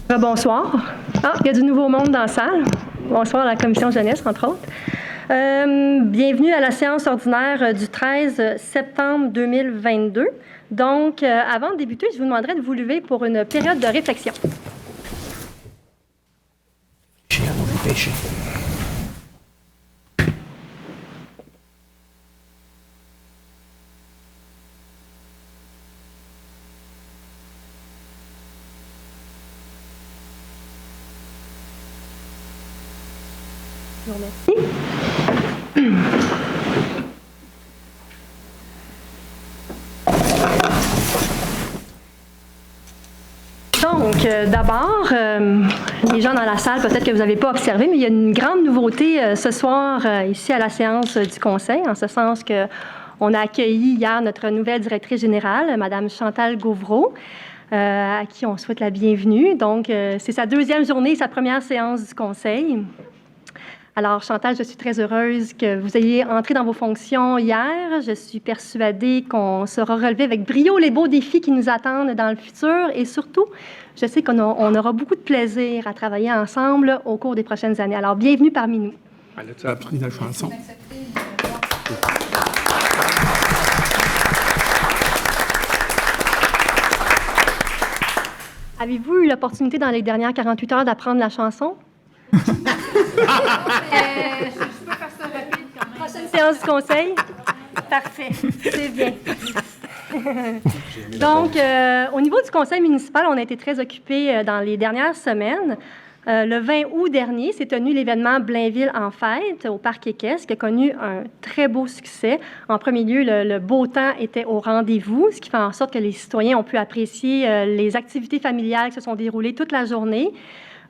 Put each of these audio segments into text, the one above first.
Bonsoir. Il y a du nouveau monde dans la salle. Bonsoir à la Commission jeunesse, entre autres. Bienvenue à la séance ordinaire du 13 septembre 2022. Donc, avant de débuter, je vous demanderai de vous lever pour une période de réflexion. Je vous remercie. Donc, d'abord, les gens dans la salle, peut-être que vous n'avez pas observé, mais il y a une grande nouveauté ce soir ici à la séance du Conseil, en ce sens qu'on a accueilli hier notre nouvelle directrice générale, Mme Chantal Gauvreau, à qui on souhaite la bienvenue. Donc, c'est sa deuxième journée, sa première séance du Conseil. Alors, Chantal, je suis très heureuse que vous ayez entré dans vos fonctions hier. Je suis persuadée qu'on saura relever avec brio les beaux défis qui nous attendent dans le futur et surtout, je sais qu'on aura beaucoup de plaisir à travailler ensemble au cours des prochaines années. Alors, bienvenue parmi nous. Elle a appris la chanson. Avez-vous eu l'opportunité dans les dernières 48 heures d'apprendre la chanson? Je peux faire ça rapide quand même. Prochaine séance du Conseil? Parfait, c'est bien. Donc, au niveau du Conseil municipal, on a été très occupés dans les dernières semaines. Le 20 août dernier, s'est tenu l'événement Blainville en fête au Parc équestre, qui a connu un très beau succès. En premier lieu, le beau temps était au rendez-vous, ce qui fait en sorte que les citoyens ont pu apprécier les activités familiales qui se sont déroulées toute la journée.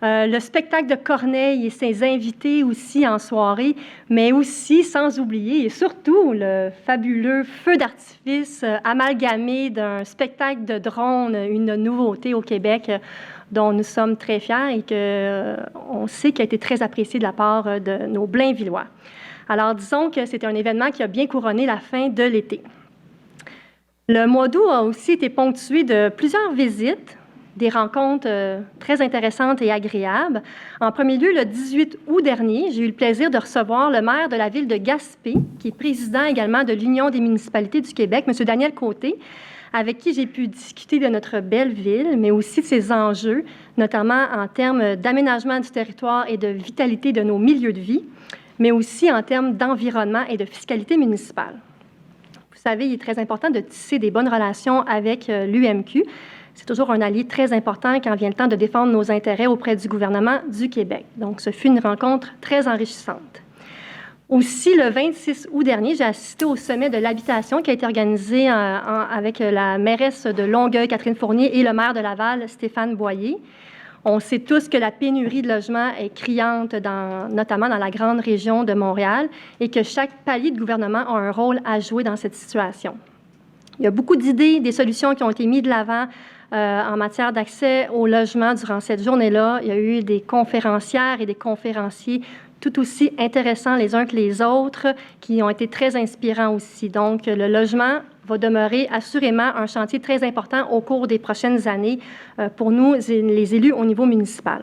Le spectacle de Corneille et ses invités aussi en soirée, mais aussi, sans oublier, et surtout, le fabuleux feu d'artifice amalgamé d'un spectacle de drone, une nouveauté au Québec dont nous sommes très fiers et qu'on sait qu'il a été très apprécié de la part de nos Blainvillois. Alors, disons que c'était un événement qui a bien couronné la fin de l'été. Le mois d'août a aussi été ponctué de plusieurs visites, des rencontres très intéressantes et agréables. En premier lieu, le 18 août dernier, j'ai eu le plaisir de recevoir le maire de la ville de Gaspé, qui est président également de l'Union des municipalités du Québec, M. Daniel Côté, avec qui j'ai pu discuter de notre belle ville, mais aussi de ses enjeux, notamment en termes d'aménagement du territoire et de vitalité de nos milieux de vie, mais aussi en termes d'environnement et de fiscalité municipale. Vous savez, il est très important de tisser des bonnes relations avec l'UMQ. C'est toujours un allié très important quand vient le temps de défendre nos intérêts auprès du gouvernement du Québec. Donc, ce fut une rencontre très enrichissante. Aussi, le 26 août dernier, j'ai assisté au sommet de l'habitation qui a été organisé avec la mairesse de Longueuil, Catherine Fournier, et le maire de Laval, Stéphane Boyer. On sait tous que la pénurie de logements est criante, notamment dans la grande région de Montréal, et que chaque palier de gouvernement a un rôle à jouer dans cette situation. Il y a beaucoup d'idées, des solutions qui ont été mises de l'avant en matière d'accès au logement durant cette journée-là. Il y a eu des conférencières et des conférenciers tout aussi intéressants les uns que les autres, qui ont été très inspirants aussi. Donc, le logement va demeurer assurément un chantier très important au cours des prochaines années pour nous, les élus au niveau municipal.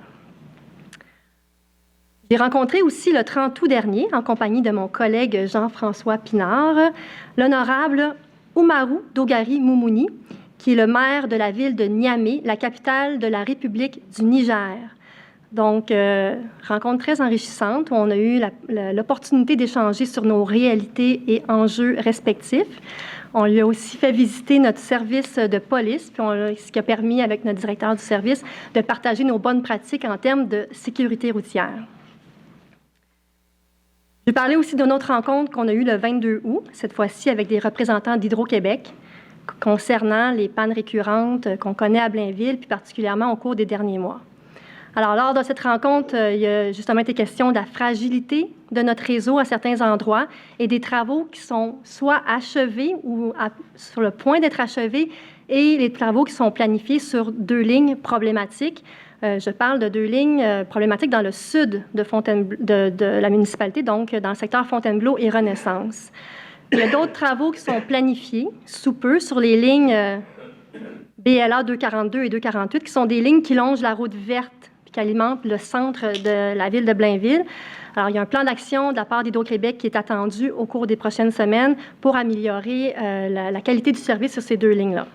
J'ai rencontré aussi le 30 août dernier, en compagnie de mon collègue Jean-François Pinard, l'honorable Oumarou Dogari Moumouni, qui est le maire de la ville de Niamey, la capitale de la République du Niger. Donc, rencontre très enrichissante où on a eu l'opportunité d'échanger sur nos réalités et enjeux respectifs. On lui a aussi fait visiter notre service de police, puis ce qui a permis, avec notre directeur du service, de partager nos bonnes pratiques en termes de sécurité routière. Je vais parler aussi d'une autre rencontre qu'on a eue le 22 août, cette fois-ci avec des représentants d'Hydro-Québec, concernant les pannes récurrentes qu'on connaît à Blainville, puis particulièrement au cours des derniers mois. Alors, lors de cette rencontre, il y a justement été question de la fragilité de notre réseau à certains endroits et des travaux qui sont soit achevés ou sur le point d'être achevés et les travaux qui sont planifiés sur 2 lignes problématiques. Je parle de 2 lignes problématiques dans le sud de la municipalité, donc dans le secteur Fontainebleau et Renaissance. Il y a d'autres travaux qui sont planifiés sous peu sur les lignes BLA 242 et 248, qui sont des lignes qui longent la route verte et qui alimentent le centre de la ville de Blainville. Alors, il y a un plan d'action de la part d'Hydro-Québec qui est attendu au cours des prochaines semaines pour améliorer la qualité du service sur ces deux lignes-là.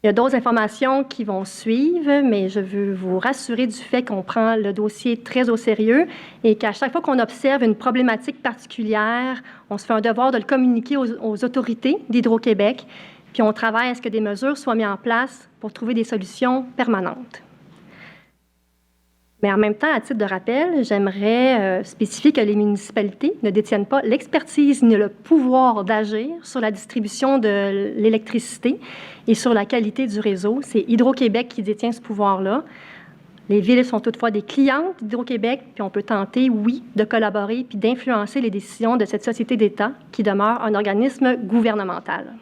Il y a d'autres informations qui vont suivre, mais je veux vous rassurer du fait qu'on prend le dossier très au sérieux et qu'à chaque fois qu'on observe une problématique particulière, on se fait un devoir de le communiquer aux autorités d'Hydro-Québec, puis on travaille à ce que des mesures soient mises en place pour trouver des solutions permanentes. Mais en même temps, à titre de rappel, j'aimerais spécifier que les municipalités ne détiennent pas l'expertise ni le pouvoir d'agir sur la distribution de l'électricité et sur la qualité du réseau. C'est Hydro-Québec qui détient ce pouvoir-là. Les villes sont toutefois des clientes d'Hydro-Québec, puis on peut tenter, oui, de collaborer puis d'influencer les décisions de cette société d'État qui demeure un organisme gouvernemental.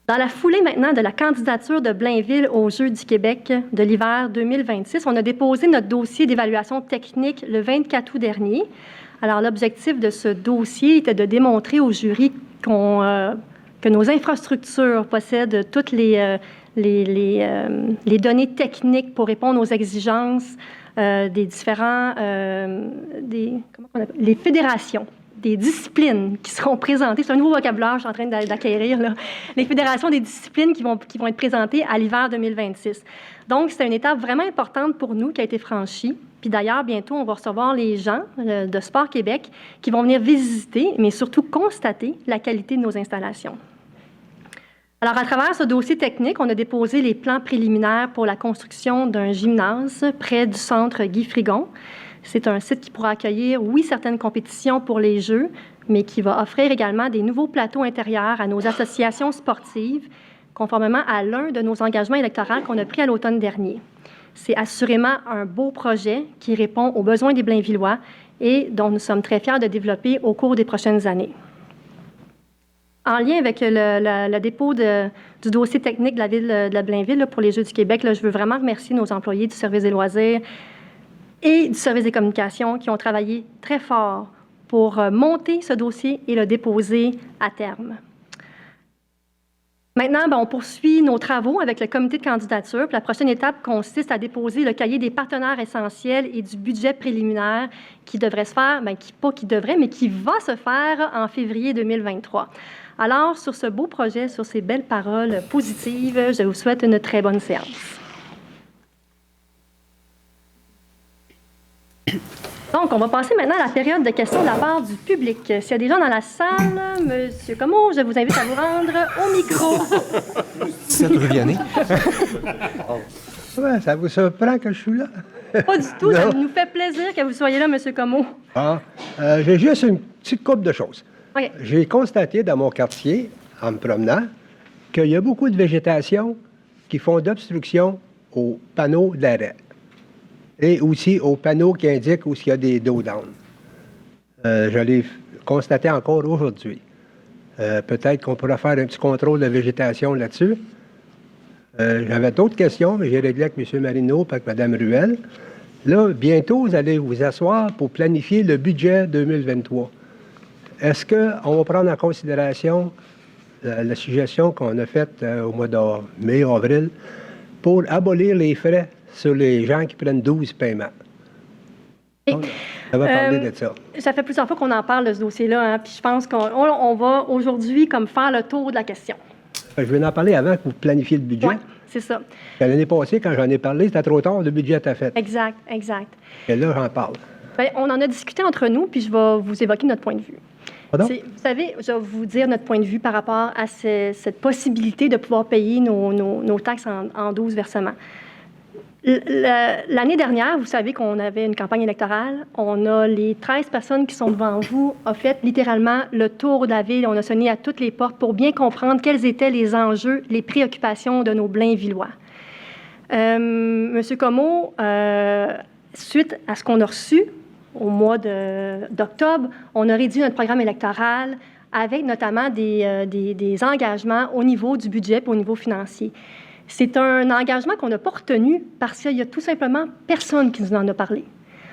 Dans la foulée maintenant de la candidature de Blainville aux Jeux du Québec de l'hiver 2026, on a déposé notre dossier d'évaluation technique le 24 août dernier. Alors, l'objectif de ce dossier était de démontrer au jury que nos infrastructures possèdent toutes les données techniques pour répondre aux exigences des différents les fédérations, des disciplines qui seront présentées. C'est un nouveau vocabulaire, je suis en train d'acquérir, là. Les fédérations des disciplines qui vont être présentées à l'hiver 2026. Donc, c'est une étape vraiment importante pour nous qui a été franchie. Puis d'ailleurs, bientôt, on va recevoir les gens de Sport Québec qui vont venir visiter, mais surtout constater la qualité de nos installations. Alors, à travers ce dossier technique, on a déposé les plans préliminaires pour la construction d'un gymnase près du centre Guy Frigon. C'est un site qui pourra accueillir, oui, certaines compétitions pour les Jeux, mais qui va offrir également des nouveaux plateaux intérieurs à nos associations sportives, conformément à l'un de nos engagements électoraux qu'on a pris à l'automne dernier. C'est assurément un beau projet qui répond aux besoins des Blainvillois et dont nous sommes très fiers de développer au cours des prochaines années. En lien avec le dépôt du dossier technique de la ville de Blainville là, pour les Jeux du Québec, là, je veux vraiment remercier nos employés du service des loisirs et du service des communications qui ont travaillé très fort pour monter ce dossier et le déposer à terme. Maintenant, on poursuit nos travaux avec le comité de candidature. Puis la prochaine étape consiste à déposer le cahier des partenaires essentiels et du budget préliminaire qui devrait se faire, qui va se faire en février 2023. Alors, sur ce beau projet, sur ces belles paroles positives, je vous souhaite une très bonne séance. Donc, on va passer maintenant à la période de questions de la part du public. S'il y a des gens dans la salle, Monsieur Comeau, je vous invite à vous rendre au micro. C'est Vianney. Ouais, ça vous surprend que je suis là? Pas du tout, ça nous fait plaisir que vous soyez là, Monsieur Comeau. J'ai juste une petite couple de choses. Okay. J'ai constaté dans mon quartier, en me promenant, qu'il y a beaucoup de végétation qui font d'obstruction aux panneaux d'arrêt et aussi aux panneaux qui indiquent où il y a des dos down. Je l'ai constaté encore aujourd'hui. Peut-être qu'on pourra faire un petit contrôle de végétation là-dessus. J'avais d'autres questions, mais j'ai réglé avec M. Marino et avec Mme Ruel. Là, bientôt, vous allez vous asseoir pour planifier le budget 2023. Est-ce qu'on va prendre en considération la suggestion qu'on a faite au mois de mai, avril, pour abolir les frais sur les gens qui prennent 12 paiements? Ça va parler de ça. Ça fait plusieurs fois qu'on en parle de ce dossier-là, puis je pense qu'on va aujourd'hui comme faire le tour de la question. Je vais en parler avant que vous planifiez le budget. Oui, c'est ça. L'année passée, quand j'en ai parlé, c'était trop tard, le budget était fait. Exact. Et là, j'en parle. Bien, on en a discuté entre nous, puis je vais vous évoquer notre point de vue. Pardon? Vous savez, je vais vous dire notre point de vue par rapport à cette possibilité de pouvoir payer nos taxes en 12 versements. L'année dernière, vous savez qu'on avait une campagne électorale. On a les 13 personnes qui sont devant vous, ont fait littéralement le tour de la ville. On a sonné à toutes les portes pour bien comprendre quels étaient les enjeux, les préoccupations de nos Blainvillois. Monsieur Comeau, suite à ce qu'on a reçu au mois d'octobre, on a réduit notre programme électoral avec notamment des engagements au niveau du budget et au niveau financier. C'est un engagement qu'on n'a pas retenu parce qu'il y a tout simplement personne qui nous en a parlé.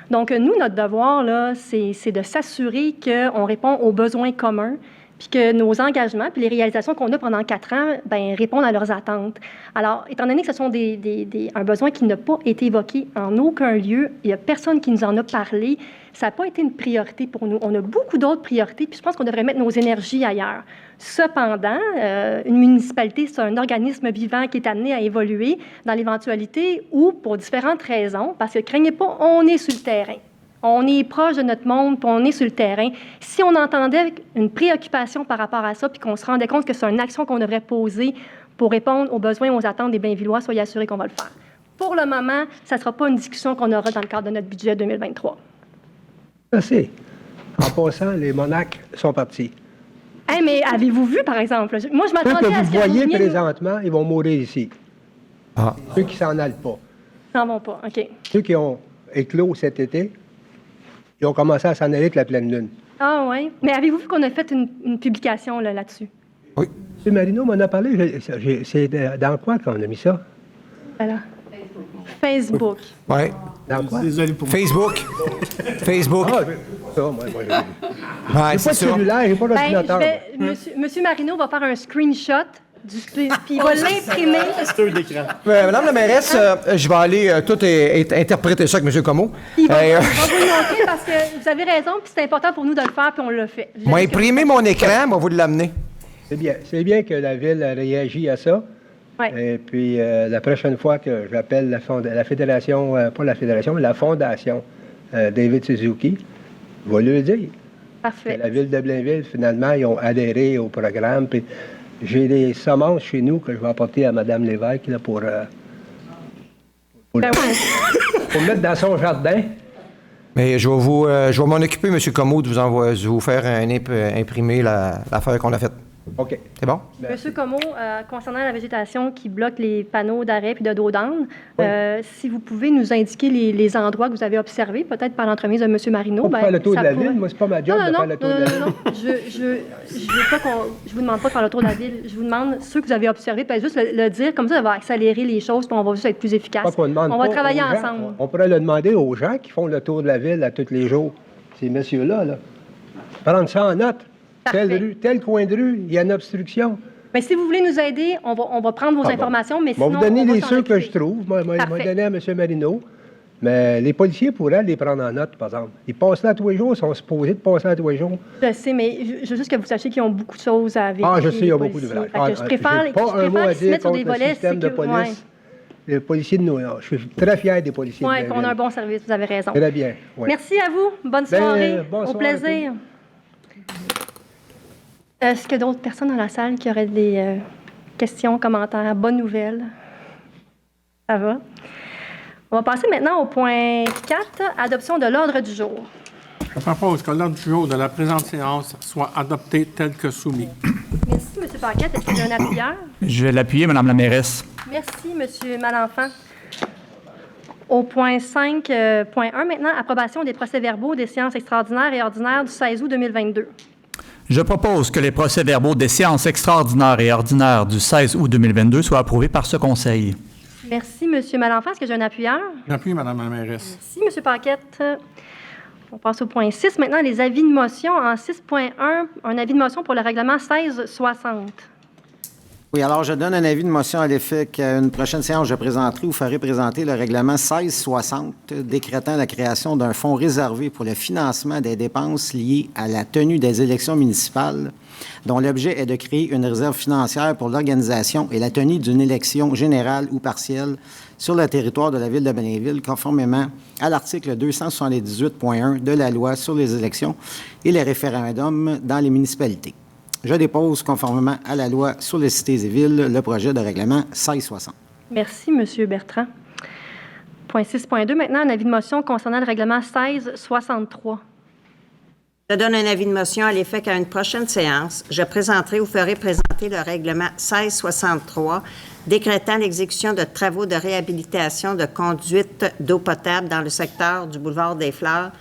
Donc, nous, notre devoir, là, c'est de s'assurer qu'on répond aux besoins communs puis que nos engagements puis les réalisations qu'on a pendant 4 ans ben, répondent à leurs attentes. Alors, étant donné que ce sont un besoin qui n'a pas été évoqué en aucun lieu, il n'y a personne qui nous en a parlé, ça n'a pas été une priorité pour nous. On a beaucoup d'autres priorités, puis je pense qu'on devrait mettre nos énergies ailleurs. Cependant, une municipalité, c'est un organisme vivant qui est amené à évoluer dans l'éventualité où, pour différentes raisons, parce que craignez pas, on est sur le terrain. On est proche de notre monde, puis on est sur le terrain. Si on entendait une préoccupation par rapport à ça, puis qu'on se rendait compte que c'est une action qu'on devrait poser pour répondre aux besoins, aux attentes des Blainvillois, soyez assurés qu'on va le faire. Pour le moment, ça ne sera pas une discussion qu'on aura dans le cadre de notre budget 2023. Merci. En passant, les monarques sont partis. Hey, mais avez-vous vu, par exemple? Moi, je Ceux que m'attendais à ce vous que voyez veniez présentement, ils vont mourir ici. Ah. Ceux qui s'en allent pas. Ils n'en vont pas, OK. Ceux qui ont éclos cet été, ils ont commencé à s'en aller avec la pleine lune. Ah oui. Mais avez-vous vu qu'on a fait une publication là-dessus? Oui. M. Marino m'en a parlé. C'est dans quoi qu'on a mis ça? Voilà. Facebook. Oui. Dans quoi? Désolé pour Facebook. Facebook. Ah, ça, moi, Ouais, j'ai pas c'est de ça. cellulaire, j'ai pas Ben, d'ordinateur. Monsieur Marino va faire un screenshot puis il va l'imprimer. Madame la mairesse, je vais aller tout interpréter ça avec M. Comeau. Il va vous le montrer parce que vous avez raison, puis c'est important pour nous de le faire, puis on l'a fait. Moi, imprimer mon écran, moi, vous l'amener. C'est bien que la Ville a réagi à ça. Ouais. Et puis, la prochaine fois que j'appelle la fédération, pas la fédération, mais la fondation David Suzuki, je vais lui dire. Parfait. La Ville de Blainville, finalement, ils ont adhéré au programme. Puis j'ai des semences chez nous que je vais apporter à Mme Lévesque là, pour Ben oui. mettre dans son jardin. Mais je vais m'en occuper, M. Comeau, de vous faire imprimer l'affaire qu'on a faite. OK. C'est bon? Monsieur Comeau, concernant la végétation qui bloque les panneaux d'arrêt puis de dos d'âne, si vous pouvez nous indiquer les endroits que vous avez observés, peut-être par l'entremise de M. Marino. Pas pour faire le tour de la ville. Moi, c'est pas ma job de faire le tour de la ville. Non. Je vous demande pas de faire le tour de la ville. Je vous demande ceux que vous avez observés, peut-être juste le dire, comme ça, ça va accélérer les choses, puis on va juste être plus efficace. Pas qu'on demande On va pas travailler aux gens. ensemble. On pourrait le demander aux gens qui font le tour de la ville à tous les jours. Ces messieurs-là, là. Prendre ça en note. Parfait. Telle rue, tel coin de rue, il y a une obstruction. Mais si vous voulez nous aider, on va prendre vos informations, mais Je vais sinon, vous donner on va les s'en ceux que occuper. je trouve. Moi, je vais Parfait. donner à M. Marino. Mais les policiers pourraient les prendre en note, par exemple. Ils passent là tous les jours, ils sont supposés de passer là tous les jours. Je sais, mais je veux juste que vous sachiez qu'ils ont beaucoup de choses à vérifier. Ah, je sais, il y a les beaucoup policiers. d'ouvrages. Fait que je préfère J'ai pas un mot à qu'ils se dire mettent sur contre des le volets système de police. ouais. Les policiers de nous, je suis très fier des policiers de Oui, qu'on a un Blainville. bon service, vous avez raison. Très bien, oui. Merci à vous. Bonne soirée. bonne Au soirée. plaisir. Est-ce qu'il y a d'autres personnes dans la salle qui auraient des questions, commentaires, bonnes nouvelles? Ça va? On va passer maintenant au point 4, adoption de l'ordre du jour. Je propose que l'ordre du jour de la présente séance soit adopté tel que soumis. Merci, M. Paquette. Est-ce qu'il y a un appuyeur? Je vais l'appuyer, Madame la mairesse. Merci, M. Malenfant. Au point 5.1 maintenant, approbation des procès-verbaux des séances extraordinaires et ordinaires du 16 août 2022. Je propose que les procès-verbaux des séances extraordinaires et ordinaires du 16 août 2022 soient approuvés par ce Conseil. Merci, M. Malenfant. Est-ce que j'ai un appuyeur? J'appuie, Mme la mairesse. Merci, M. Paquette. On passe au point 6. Maintenant, les avis de motion. En 6.1, un avis de motion pour le règlement 1660. Oui, alors je donne un avis de motion à l'effet qu'à une prochaine séance, je présenterai ou ferai présenter le règlement 1660 décrétant la création d'un fonds réservé pour le financement des dépenses liées à la tenue des élections municipales, dont l'objet est de créer une réserve financière pour l'organisation et la tenue d'une élection générale ou partielle sur le territoire de la Ville de Blainville, conformément à l'article 278.1 de la Loi sur les élections et les référendums dans les municipalités. Je dépose, conformément à la Loi sur les cités et villes, le projet de règlement 1660. Merci, M. Bertrand. Point 6.2. Maintenant, un avis de motion concernant le règlement 1663. Je donne un avis de motion à l'effet qu'à une prochaine séance, je présenterai ou ferai présenter le règlement 1663 décrétant l'exécution de travaux de réhabilitation de conduites d'eau potable dans le secteur du boulevard des Fleurs,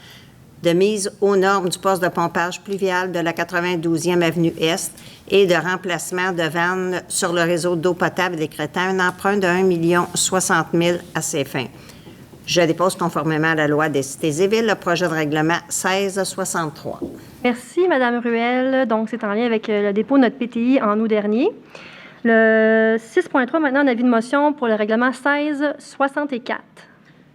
de mise aux normes du poste de pompage pluvial de la 92e avenue Est et de remplacement de vannes sur le réseau d'eau potable décrétant un emprunt de 1 060 000 à ces fins. Je dépose conformément à la Loi des cités et villes le projet de règlement 1663. Merci, Madame Ruel. Donc, c'est en lien avec le dépôt de notre PTI en août dernier. Le 6.3, maintenant, un avis de motion pour le règlement 1664.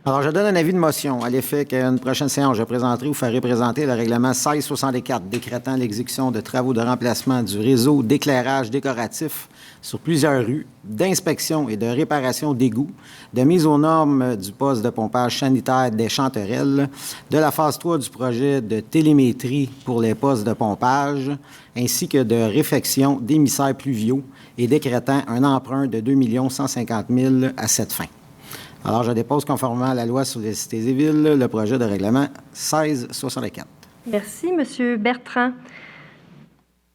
Alors, je donne un avis de motion à l'effet qu'à une prochaine séance, je présenterai ou ferai présenter le règlement 1664 décrétant l'exécution de travaux de remplacement du réseau d'éclairage décoratif sur plusieurs rues, d'inspection et de réparation d'égouts, de mise aux normes du poste de pompage sanitaire des Chanterelles, de la phase 3 du projet de télémétrie pour les postes de pompage, ainsi que de réfection d'émissaires pluviaux et décrétant un emprunt de 2 150 000 à cette fin. Alors, je dépose conformément à la loi sur les cités et villes le projet de règlement 1664. Merci, Monsieur Bertrand.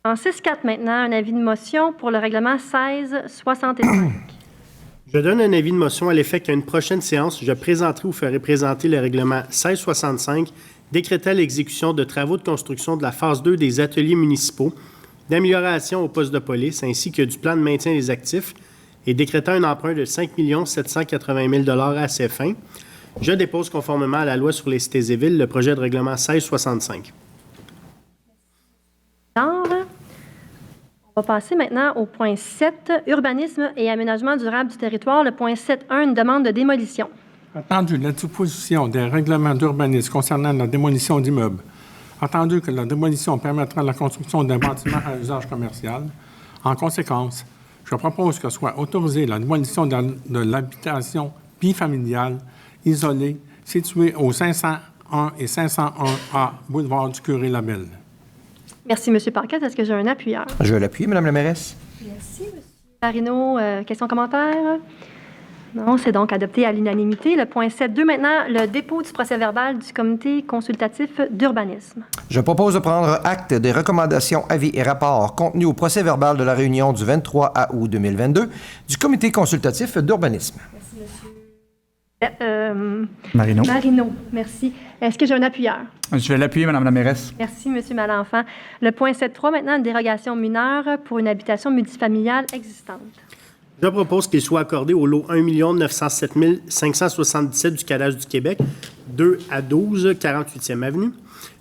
En 6.4 maintenant, un avis de motion pour le règlement 1665. Je donne un avis de motion à l'effet qu'à une prochaine séance, je présenterai ou ferai présenter le règlement 1665 décrétant l'exécution de travaux de construction de la phase 2 des ateliers municipaux, d'amélioration au poste de police ainsi que du plan de maintien des actifs et décrétant un emprunt de 5 780 000 à ces fins. Je dépose conformément à la loi sur les cités et villes le projet de règlement 1665. On va passer maintenant au point 7, urbanisme et aménagement durable du territoire. Le point 7.1, une demande de démolition. Attendu la disposition des règlements d'urbanisme concernant la démolition d'immeubles. Attendu que la démolition permettra la construction d'un bâtiment à usage commercial. En conséquence, je propose que soit autorisée la démolition de l'habitation bifamiliale isolée située au 501 et 501A boulevard du Curé-Labelle. Merci, M. Paquette. Est-ce que j'ai un appuyeur? Je vais l'appuyer, Mme la mairesse. Merci, M. Marino. Questions, commentaires? Non, c'est donc adopté à l'unanimité. Le point 7.2 maintenant, le dépôt du procès-verbal du comité consultatif d'urbanisme. Je propose de prendre acte des recommandations, avis et rapports contenus au procès-verbal de la réunion du 23 août 2022 du comité consultatif d'urbanisme. Merci, M. Marino. Marino, merci. Est-ce que j'ai un appuyeur? Je vais l'appuyer, Mme la mairesse. Merci, M. Malenfant. Le point 7.3 maintenant, une dérogation mineure pour une habitation multifamiliale existante. Je propose qu'il soit accordé au lot 1 907 577 du Cadastre du Québec, 2 à 12, 48e Avenue,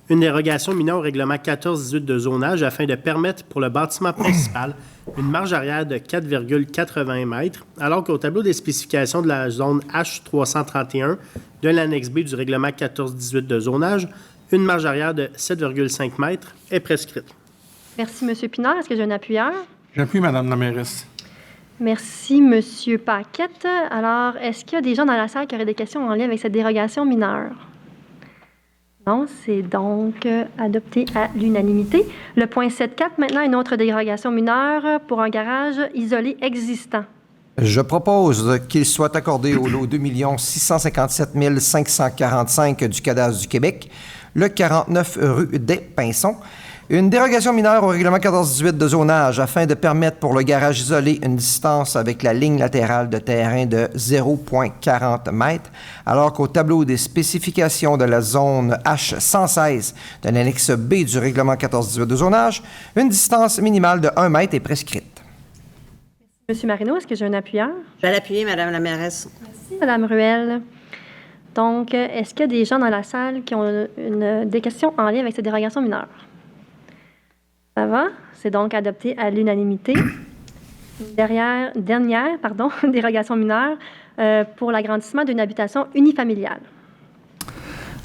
une dérogation mineure au règlement 14-18 de zonage afin de permettre pour le bâtiment principal une marge arrière de 4,80 mètres, alors qu'au tableau des spécifications de la zone H331 de l'annexe B du règlement 14-18 de zonage, une marge arrière de 7,5 mètres est prescrite. Merci, M. Pinard. Est-ce que j'ai un appuyeur? J'appuie, Mme la mairesse. Merci, M. Paquette. Alors, est-ce qu'il y a des gens dans la salle qui auraient des questions en lien avec cette dérogation mineure? Non, c'est donc adopté à l'unanimité. Le point 7.4, maintenant, une autre dérogation mineure pour un garage isolé existant. Je propose qu'il soit accordé au lot 2 657 545 du Cadastre du Québec, le 49 rue des Pinsons, une dérogation mineure au règlement 14-18 de zonage afin de permettre pour le garage isolé une distance avec la ligne latérale de terrain de 0,40 mètres, alors qu'au tableau des spécifications de la zone H116 de l'annexe B du règlement 14-18 de zonage, une distance minimale de 1 mètre est prescrite. Monsieur Marino, est-ce que j'ai un appuyeur? Je vais l'appuyer, Madame la mairesse. Merci, Madame Ruel. Donc, est-ce qu'il y a des gens dans la salle qui ont des questions en lien avec cette dérogation mineure? Ça va? C'est donc adopté à l'unanimité. Dernière dérogation mineure pour l'agrandissement d'une habitation unifamiliale.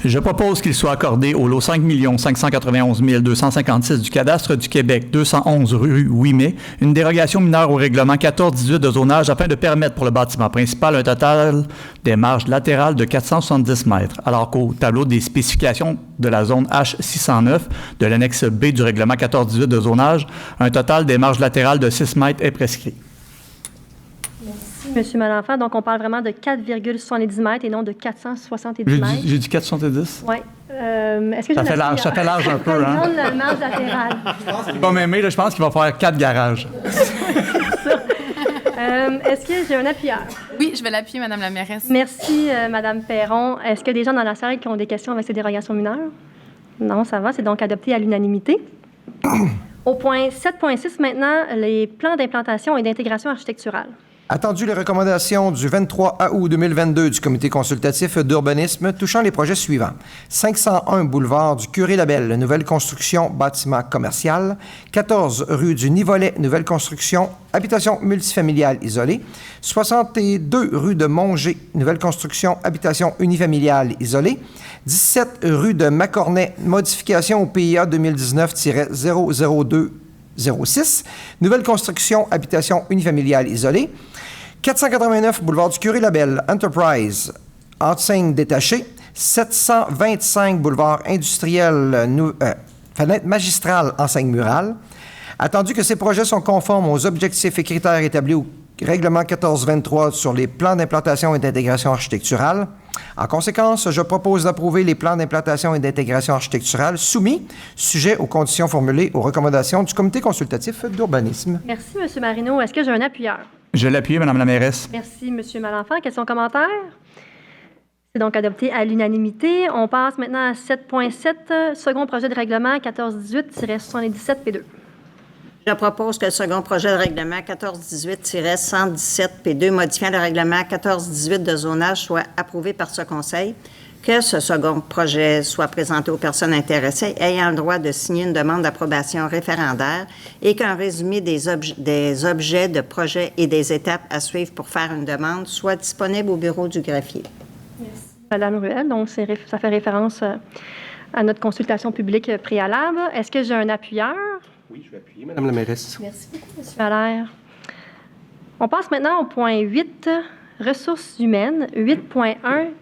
Je propose qu'il soit accordé au lot 5 591 256 du Cadastre du Québec, 211 rue 8 mai, une dérogation mineure au règlement 14-18 de zonage afin de permettre pour le bâtiment principal un total des marges latérales de 470 mètres, alors qu'au tableau des spécifications de la zone H609 de l'annexe B du règlement 14-18 de zonage, un total des marges latérales de 6 mètres est prescrit. Monsieur Malenfant, donc on parle vraiment de 4,70 mètres et non de 470 mètres. J'ai dit 470? Oui. Est-ce que Ça fait large un peu, hein? La marge latérale. Il va m'aimer, là, je pense qu'il va faire 4 garages. Est-ce que j'ai un appuyeur? Oui, je vais l'appuyer, Madame la mairesse. Merci, Madame Perron. Est-ce qu'il y a des gens dans la salle qui ont des questions avec ces dérogations mineures? Non, ça va. C'est donc adopté à l'unanimité. Au point 7.6 maintenant, les plans d'implantation et d'intégration architecturale. Attendu les recommandations du 23 août 2022 du Comité consultatif d'urbanisme touchant les projets suivants. 501 boulevard du Curé-Labelle, nouvelle construction, bâtiment commercial. 14 rue du Nivolet, nouvelle construction, habitation multifamiliale isolée. 62 rue de Montgé, nouvelle construction, habitation unifamiliale isolée. 17 rue de Macornet, modification au PIA 2019-00206, nouvelle construction, habitation unifamiliale isolée. 489 boulevard du Curé-Labelle, Enterprise, enseigne détachée. 725 boulevard industriel, fenêtre magistrale, enseigne murale. Attendu que ces projets sont conformes aux objectifs et critères établis au règlement 1423 sur les plans d'implantation et d'intégration architecturale. En conséquence, je propose d'approuver les plans d'implantation et d'intégration architecturale soumis, sujet aux conditions formulées aux recommandations du Comité consultatif d'urbanisme. Merci, M. Marino. Est-ce que j'ai un appuyeur? Je l'appuie, Mme la mairesse. Merci, M. Malenfant. Quels sont les commentaires? C'est donc adopté à l'unanimité. On passe maintenant à 7.7, second projet de règlement 1418-117P2. Je propose que le second projet de règlement 1418-117P2 modifiant le règlement 1418 de zonage soit approuvé par ce Conseil, que ce second projet soit présenté aux personnes intéressées ayant le droit de signer une demande d'approbation référendaire et qu'un résumé des objets de projet et des étapes à suivre pour faire une demande soit disponible au bureau du greffier. Merci, Mme Ruel. Donc, ça fait référence à notre consultation publique préalable. Est-ce que j'ai un appuyeur? Oui, je vais appuyer, Mme la mairesse. Merci beaucoup, M. Allaire. On passe maintenant au point 8, ressources humaines. 8.1,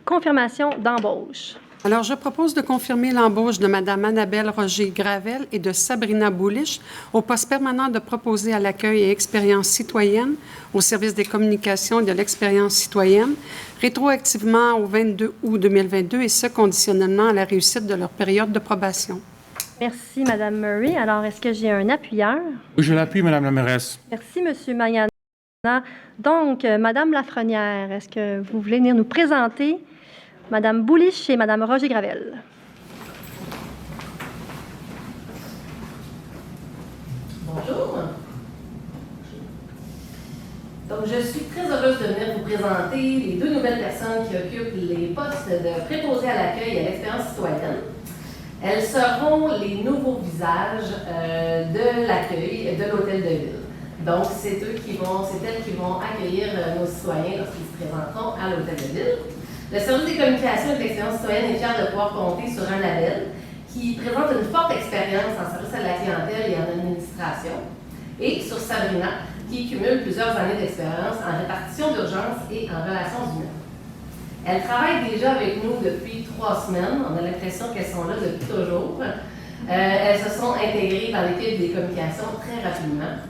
confirmation d'embauche. Alors, je propose de confirmer l'embauche de Mme Annabelle Roger-Gravel et de Sabrina Boulich au poste permanent de proposé à l'accueil et expérience citoyenne au service des communications et de l'expérience citoyenne, rétroactivement au 22 août 2022 et ce, conditionnellement à la réussite de leur période de probation. Merci, Mme Murray. Alors, est-ce que j'ai un appuyeur? Oui, je l'appuie, Mme la mairesse. Merci, M. Mariana. Donc, Mme Lafrenière, est-ce que vous voulez venir nous présenter Mme Boulich et Mme Roger-Gravel? Bonjour. Donc, je suis très heureuse de venir vous présenter les deux nouvelles personnes qui occupent les postes de préposés à l'accueil et à l'expérience citoyenne. Elles seront les nouveaux visages de l'accueil de l'Hôtel de Ville. Donc, c'est elles qui vont accueillir nos citoyens lorsqu'ils se présenteront à l'Hôtel de Ville. Le service des communications et de l'expérience citoyenne est fier de pouvoir compter sur un label qui présente une forte expérience en service à la clientèle et en administration, et sur Sabrina, qui cumule plusieurs années d'expérience en répartition d'urgence et en relations humaines. Elles travaillent déjà avec nous depuis 3 semaines. On a l'impression qu'elles sont là depuis toujours. Elles se sont intégrées dans l'équipe des communications très rapidement.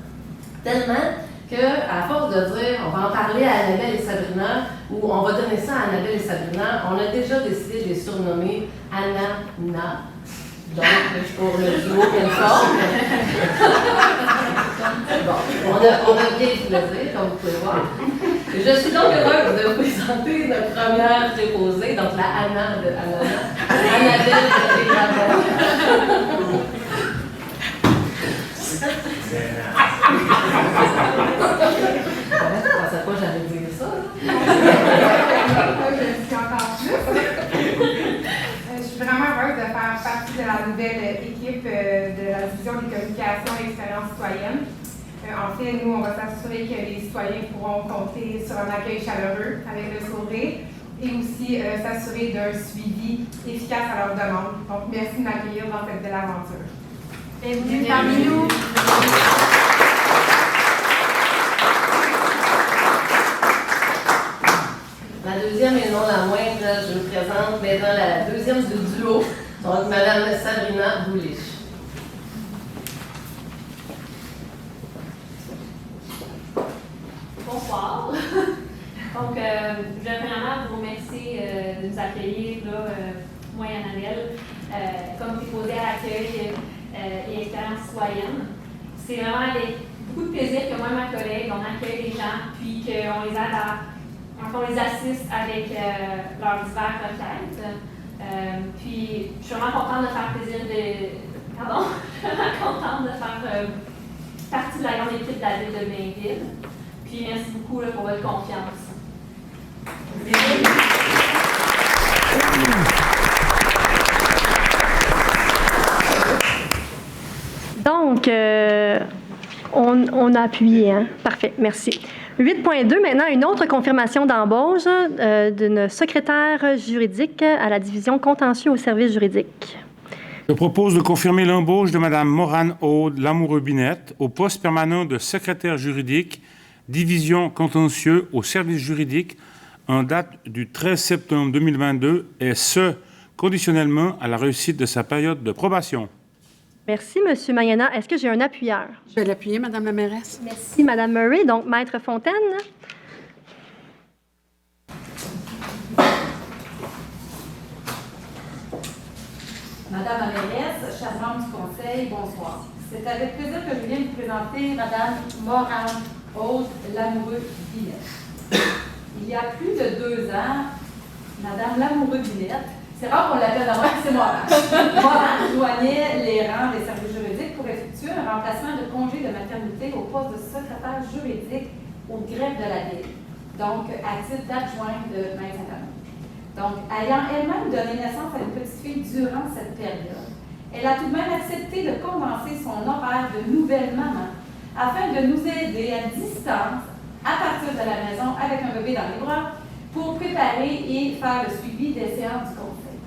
Tellement qu'à force de dire on va en parler à Annabelle et Sabrina ou on va donner ça à Annabelle et Sabrina, on a déjà décidé de les surnommer Anna-Na. Donc, pour le duo qu'elles forment. Bon, on a bien du plaisir, comme vous pouvez voir. Je suis donc heureuse de vous présenter notre première préposée, donc la Anna de Annabelle et Gravel. Je pensais pas que j'allais dire ça. Je suis encore plus. Je suis vraiment heureuse de faire partie de la nouvelle équipe de la division des communications et expérience citoyenne. En fait, nous, on va s'assurer que les citoyens pourront compter sur un accueil chaleureux avec le sourire et aussi s'assurer d'un suivi efficace à leurs demandes. Donc, merci de m'accueillir dans cette belle aventure. Bienvenue parmi nous. La deuxième et non la moindre, je vous présente maintenant la deuxième du duo, donc Mme Sabrina Boulich. Bonsoir. Donc, je voulais vraiment vous remercier de nous accueillir, là, moi et Annabelle, comme préposée à l'accueil et expérience citoyenne. C'est vraiment avec beaucoup de plaisir que moi et ma collègue, on accueille les gens, puis qu'on les aide on les assiste avec leurs diverses requêtes. Puis, je suis vraiment contente de faire partie de la grande équipe de la ville de Blainville. Puis merci beaucoup là, pour votre confiance. Donc, on a appuyé, hein? Parfait, merci. 8.2, maintenant, une autre confirmation d'embauche d'une secrétaire juridique à la division contentieux au service juridique. Je propose de confirmer l'embauche de Mme Morane-Aude Lamoureux-Binette au poste permanent de secrétaire juridique, division contentieux au service juridique, en date du 13 septembre 2022, et ce, conditionnellement à la réussite de sa période de probation. Merci, M. Mayena. Est-ce que j'ai un appuyeur? Je vais l'appuyer, Mme la mairesse. Merci, Mme Murray. Donc, Maître Fontaine. Madame la mairesse, chers membres du Conseil, bonsoir. C'est avec plaisir que je viens vous présenter Madame Morane-Aude Lamoureux-Binette. Il y a plus de 2 ans, Madame Lamoureux-Binette, c'est rare qu'on l'appelle d'abord, c'est Morane. Morane joignait les rangs des services juridiques pour effectuer un remplacement de congé de maternité au poste de secrétaire juridique au greffe de la Ville, donc à titre d'adjointe de Main-Saint-Amand. Donc, ayant elle-même donné naissance à une petite fille durant cette période, elle a tout de même accepté de condenser son horaire de nouvelle maman afin de nous aider à distance, à partir de la maison, avec un bébé dans les bras, pour préparer et faire le suivi des séances du Conseil.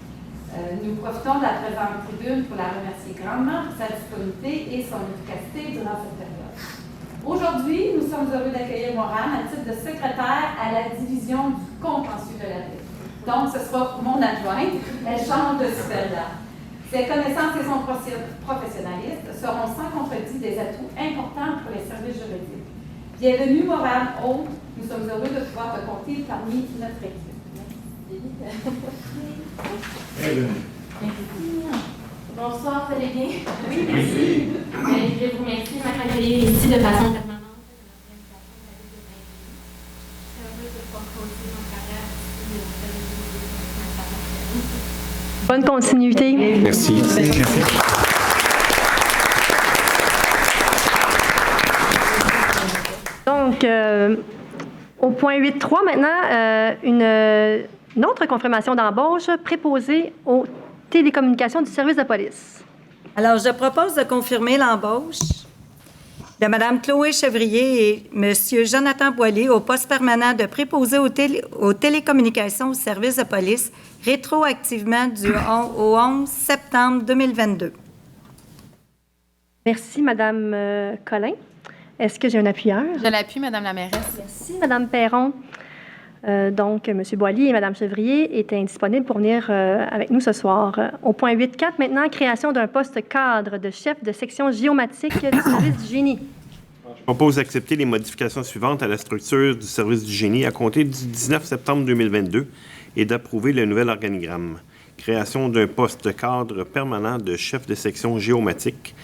Nous profitons de la présente tribune pour la remercier grandement pour sa disponibilité et son efficacité durant cette période. Aujourd'hui, nous sommes heureux d'accueillir Morane à titre de secrétaire à la division du contentieux de la Ville. Donc, ce sera mon adjointe. Elle change de supérieur. Ses connaissances et son professionnalisme seront sans contredit des atouts importants pour les services juridiques. Bienvenue, Morane-Aude. Nous sommes heureux de pouvoir te compter parmi notre équipe. Merci. Bonsoir, vous allez bien? Oui, merci. Je vais vous remercier de m'accueillir ici de façon permanente. Bonne continuité. Merci. Donc, au point 8.3, maintenant, une autre confirmation d'embauche préposée aux télécommunications du service de police. Alors, je propose de confirmer l'embauche de Mme Chloé Chevrier et M. Jonathan Boilly au poste permanent de préposé aux télécommunications au service de police rétroactivement au 11 septembre 2022. Merci, Mme Collin. Est-ce que j'ai un appuyeur? Je l'appuie, Mme la mairesse. Merci, Mme Perron. Donc, M. Boilly et Mme Chevrier étaient indisponibles pour venir avec nous ce soir. Au point 8.4, maintenant, création d'un poste cadre de chef de section géomatique du service du génie. Je propose d'accepter les modifications suivantes à la structure du service du génie à compter du 19 septembre 2022 et d'approuver le nouvel organigramme. Création d'un poste cadre permanent de chef de section géomatique.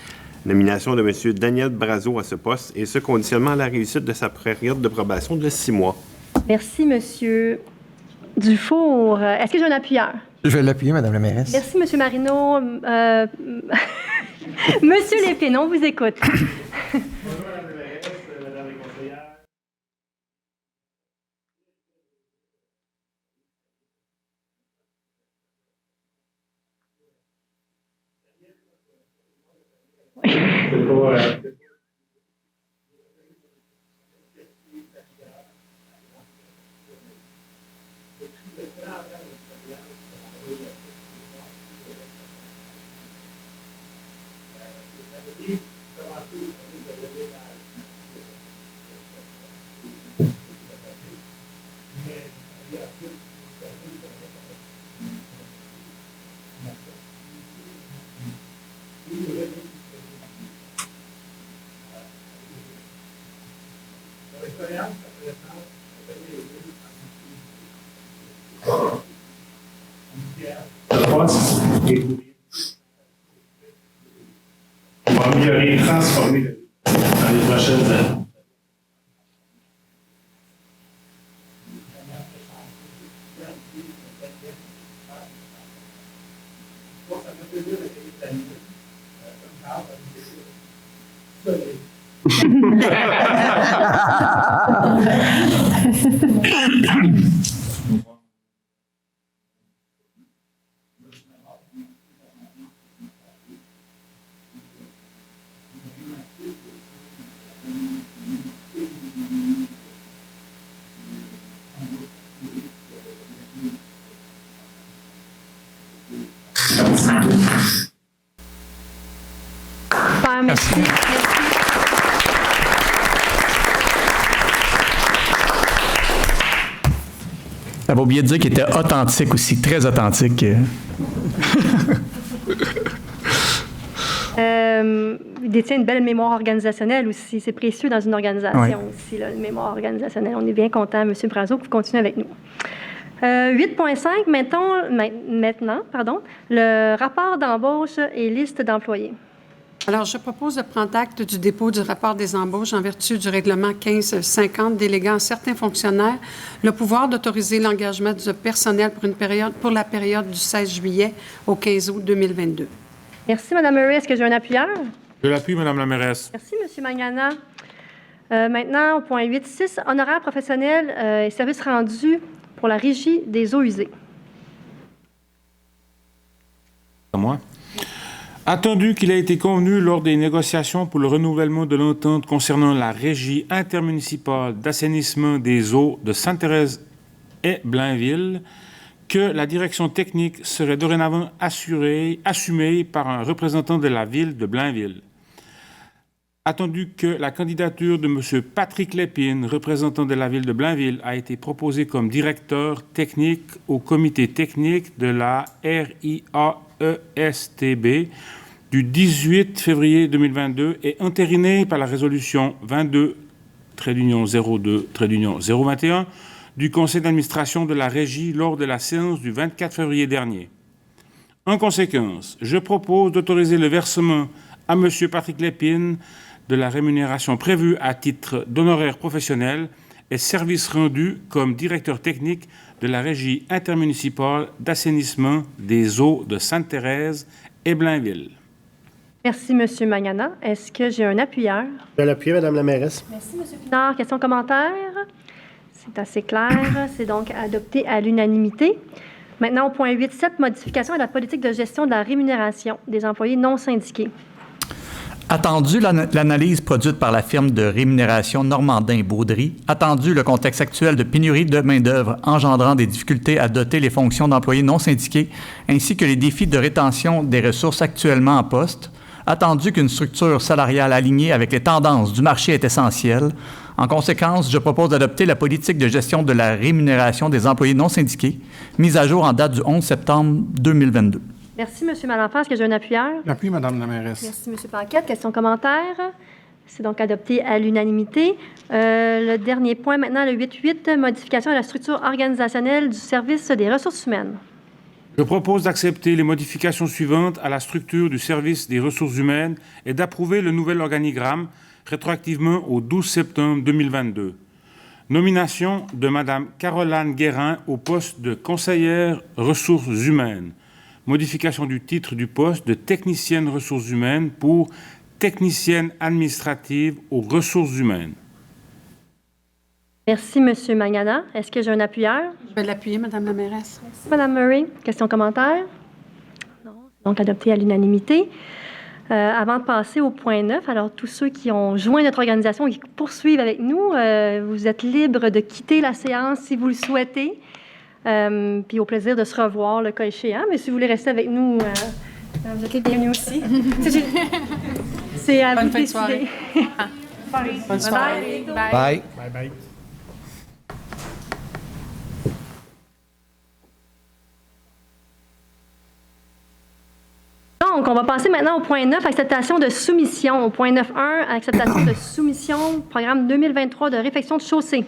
Nomination de M. Daniel Brazo à ce poste, et ce conditionnement à la réussite de sa période de probation de 6 mois. Merci, M. Dufour. Est-ce que j'ai un appuyeur? Je vais l'appuyer, Mme la mairesse. Merci, M. Marino. Monsieur Lépine, on vous écoute. Bonjour, Mme la mairesse, Mme la conseillère. Pour améliorer et transformer dans les prochaines années. Super, merci. J'avais oublié de dire qu'il était authentique aussi, très authentique. Il détient une belle mémoire organisationnelle aussi. C'est précieux dans une organisation aussi, là, une mémoire organisationnelle. On est bien content, M. Brazo, que vous continuez avec nous. 8.5, maintenant, le rapport d'embauche et liste d'employés. Alors, je propose de prendre acte du dépôt du rapport des embauches en vertu du règlement 1550 déléguant à certains fonctionnaires le pouvoir d'autoriser l'engagement du personnel pour la période du 16 juillet au 15 août 2022. Merci, Mme Murray. Est-ce que j'ai un appuyeur? Je l'appuie, Mme la mairesse. Merci, M. Magana. Maintenant, au point 8.6, honoraires professionnels et services rendus pour la régie des eaux usées. À moi. Attendu qu'il a été convenu lors des négociations pour le renouvellement de l'entente concernant la régie intermunicipale d'assainissement des eaux de Sainte-Thérèse et Blainville, que la direction technique serait dorénavant assumée par un représentant de la ville de Blainville. Attendu que la candidature de M. Patrick Lépine, représentant de la ville de Blainville, a été proposée comme directeur technique au comité technique de la RIAESTB du 18 février 2022 et entérinée par la résolution 22-02-021 du conseil d'administration de la régie lors de la séance du 24 février dernier. En conséquence, je propose d'autoriser le versement à M. Patrick Lépine de la rémunération prévue à titre d'honoraires professionnels et services rendus comme directeur technique de la régie intermunicipale d'assainissement des eaux de Sainte-Thérèse et Blainville. Merci, M. Magana. Est-ce que j'ai un appuyeur? Je vais l'appuyer, Mme la mairesse. Merci, M. Pinard. Questions, commentaires? C'est assez clair. C'est donc adopté à l'unanimité. Maintenant, au point 8.7, modification à la politique de gestion de la rémunération des employés non syndiqués. Attendu l'analyse produite par la firme de rémunération Normandin-Baudry, attendu le contexte actuel de pénurie de main-d'œuvre engendrant des difficultés à doter les fonctions d'employés non syndiqués, ainsi que les défis de rétention des ressources actuellement en poste, attendu qu'une structure salariale alignée avec les tendances du marché est essentielle. En conséquence, je propose d'adopter la politique de gestion de la rémunération des employés non syndiqués, mise à jour en date du 11 septembre 2022. Merci, M. Malenfant. Est-ce que j'ai un appuyeur? L'appui, Mme la mairesse. Merci, M. Paquette. Questions, commentaires? C'est donc adopté à l'unanimité. Le dernier point maintenant, le 8.8, modification à la structure organisationnelle du service des ressources humaines. Je propose d'accepter les modifications suivantes à la structure du service des ressources humaines et d'approuver le nouvel organigramme rétroactivement au 12 septembre 2022. Nomination de Mme Caroline Guérin au poste de conseillère ressources humaines. Modification du titre du poste de technicienne ressources humaines pour technicienne administrative aux ressources humaines. Merci, M. Magana. Est-ce que j'ai un appuyeur? Je vais l'appuyer, Mme la mairesse. Merci, Mme Murray. Questions, commentaires? Non. Donc, adopté à l'unanimité. Avant de passer au point 9, alors tous ceux qui ont joint notre organisation et qui poursuivent avec nous, vous êtes libres de quitter la séance si vous le souhaitez. Puis au plaisir de se revoir le cas échéant. Mais si vous voulez rester avec nous, vous êtes les bienvenus aussi. C'est à vous de décider. Bonne soirée. Bye. Bye bye. Donc, on va passer maintenant au point 9, acceptation de soumission. Au point 9.1, acceptation de soumission, programme 2023 de réfection de chaussée.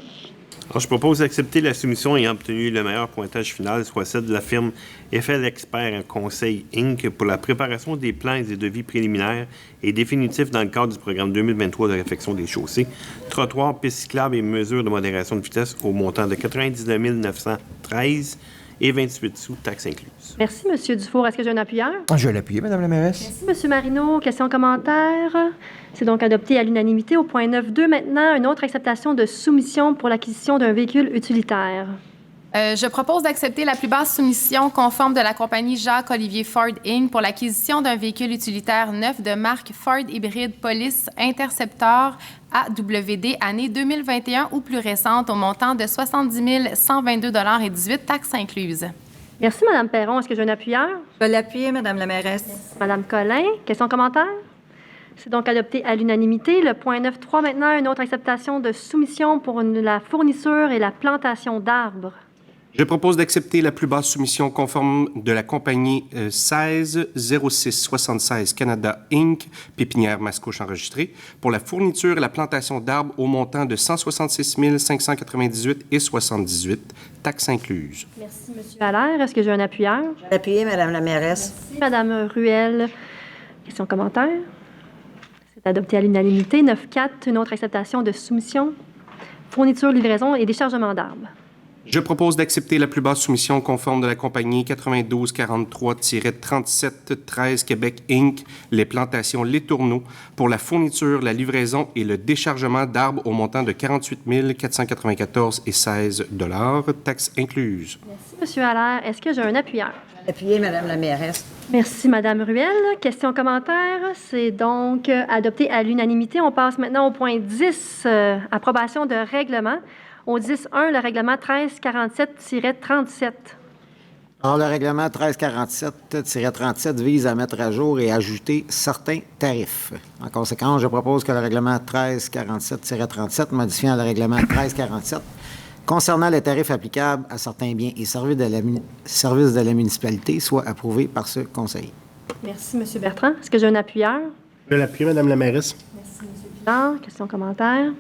Alors, je propose d'accepter la soumission ayant obtenu le meilleur pointage final, soit celle de la firme FL Expert Conseil Inc. pour la préparation des plans et des devis préliminaires et définitifs dans le cadre du programme 2023 de réfection des chaussées, trottoirs, pistes cyclables et mesures de modération de vitesse au montant de 99 913 et 28 sous, taxes incluses. Merci, M. Dufour. Est-ce que j'ai un appuyeur? Je vais l'appuyer, Mme la mairesse. Merci, M. Marino. Questions, commentaires? C'est donc adopté à l'unanimité. Au point 9.2, maintenant, une autre acceptation de soumission pour l'acquisition d'un véhicule utilitaire. Je propose d'accepter la plus basse soumission conforme de la compagnie Jacques-Olivier Ford Inc. pour l'acquisition d'un véhicule utilitaire neuf de marque Ford Hybride Police Interceptor AWD année 2021 ou plus récente au montant de 70 122,18 $, taxes incluses. Merci, Mme Perron. Est-ce que j'ai un appuyeur? Je vais l'appuyer, Mme la mairesse. Mme Collin. Questions, commentaires? C'est donc adopté à l'unanimité. Le point 9.3, maintenant, une autre acceptation de soumission pour la fourniture et la plantation d'arbres. Je propose d'accepter la plus basse soumission conforme de la compagnie 160676 Canada Inc., pépinière Mascouche enregistrée, pour la fourniture et la plantation d'arbres au montant de 166 598,78 $, taxes incluses. Merci, M. Allaire. Est-ce que j'ai un appuyeur? Je vais l'appuyer, Mme la mairesse. Merci, Mme Ruel. Questions, commentaires? C'est adopté à l'unanimité. 9.4, une autre acceptation de soumission, fourniture, livraison et déchargement d'arbres. Je propose d'accepter la plus basse soumission conforme de la compagnie 9243-3713 Québec Inc., les plantations Les Tourneaux, pour la fourniture, la livraison et le déchargement d'arbres au montant de 48 494,16 $, taxes incluses. Merci, M. Allaire. Est-ce que j'ai un appuyeur? Appuyez, Mme la mairesse. Merci, Mme Ruel. Questions, commentaires? C'est donc adopté à l'unanimité. On passe maintenant au point 10, approbation de règlement. Au 10.1, le règlement 1347-37. Alors, le règlement 1347-37 vise à mettre à jour et ajouter certains tarifs. En conséquence, je propose que le règlement 1347-37, modifiant le règlement 1347, concernant les tarifs applicables à certains biens et services de la municipalité, soit approuvé par ce Conseil. Merci, M. Bertrand. Est-ce que j'ai un appuyeur? Je vais l'appuyer, Mme la mairesse. Merci, M. Pinard. Questions, commentaires?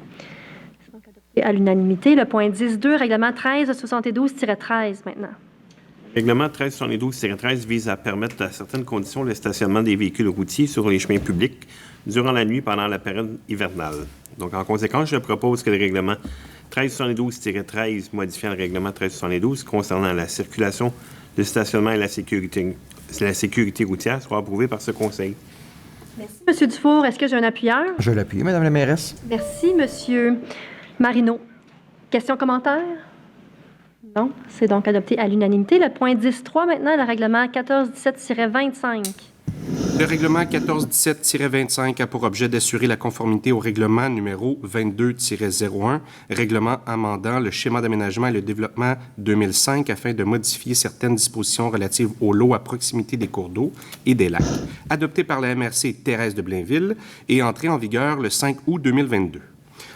À l'unanimité. Le point 10.2, règlement 1372-13 maintenant. Le règlement 1372-13 vise à permettre à certaines conditions le stationnement des véhicules routiers sur les chemins publics durant la nuit pendant la période hivernale. Donc, en conséquence, je propose que le règlement 1372-13 modifiant le règlement 1372 concernant la circulation, le stationnement et la sécurité routière soit approuvé par ce Conseil. Merci, M. Dufour. Est-ce que j'ai un appuyeur? Je vais l'appuyer, Mme la mairesse. Merci, M. Marino. Questions, commentaires? Non. C'est donc adopté à l'unanimité. Le point 10.3 maintenant, le règlement 1417-25. Le règlement 1417-25 a pour objet d'assurer la conformité au règlement numéro 22-01, règlement amendant le schéma d'aménagement et le développement 2005 afin de modifier certaines dispositions relatives aux lots à proximité des cours d'eau et des lacs, adopté par la MRC Thérèse de Blainville et entré en vigueur le 5 août 2022.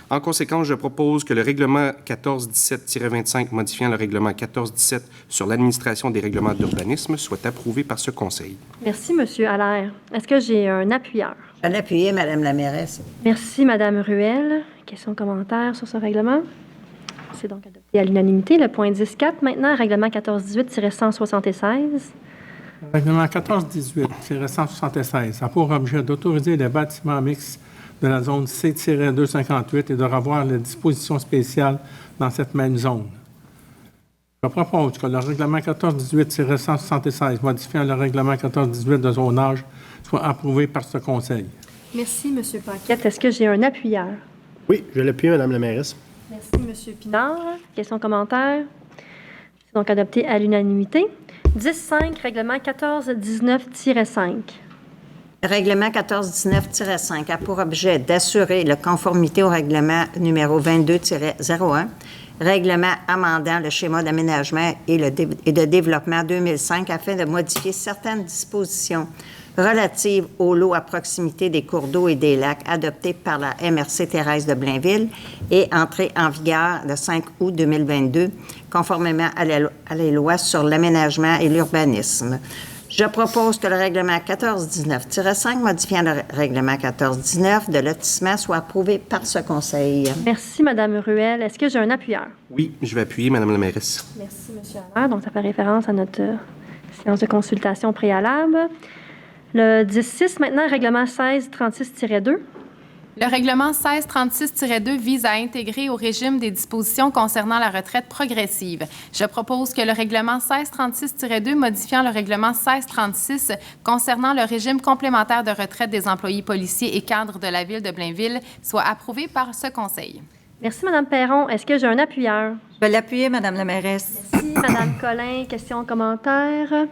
En conséquence, je propose que le règlement 1417-25 modifiant le règlement 1417 sur l'administration des règlements d'urbanisme soit approuvé par ce Conseil. Merci, M. Allaire. Est-ce que j'ai un appuyeur? Je vais l'appuyer, Mme la mairesse. Merci, Mme Ruel. Questions, commentaires sur ce règlement? C'est donc adopté à l'unanimité. Le point 10.4 maintenant, règlement 1418-176. Le règlement 1418-176 a pour objet d'autoriser les bâtiments mixtes de la zone C-258 et de revoir les dispositions spéciales dans cette même zone. Je propose que le règlement 1418-176, modifiant le règlement 1418 de zonage, soit approuvé par ce Conseil. Merci, M. Paquette. Est-ce que j'ai un appuyeur? Oui, je vais l'appuyer, Mme la mairesse. Merci, M. Pinard. Questions, commentaires? C'est donc adopté à l'unanimité. 10.5, règlement 1419-5. Règlement 1419-5 a pour objet d'assurer la conformité au règlement numéro 22-01, règlement amendant le schéma d'aménagement et de développement 2005 afin de modifier certaines dispositions relatives aux lots à proximité des cours d'eau et des lacs adoptés par la MRC Thérèse de Blainville et entré en vigueur le 5 août 2022, conformément à la loi sur l'aménagement et l'urbanisme. Je propose que le règlement 1419-5, modifiant le règlement 1419 de lotissement, soit approuvé par ce Conseil. Merci, Mme Ruel. Est-ce que j'ai un appuyeur? Oui, je vais appuyer, Mme la mairesse. Merci, M. Allaire. Donc, ça fait référence à notre séance de consultation préalable. Le 10.6, maintenant, règlement 1636-2. Le règlement 1636-2 vise à intégrer au régime des dispositions concernant la retraite progressive. Je propose que le règlement 1636-2 modifiant le règlement 1636 concernant le régime complémentaire de retraite des employés policiers et cadres de la Ville de Blainville soit approuvé par ce Conseil. Merci, Mme Perron. Est-ce que j'ai un appuyeur? Je vais l'appuyer, Mme la mairesse. Merci, Mme Collin. Questions, commentaires?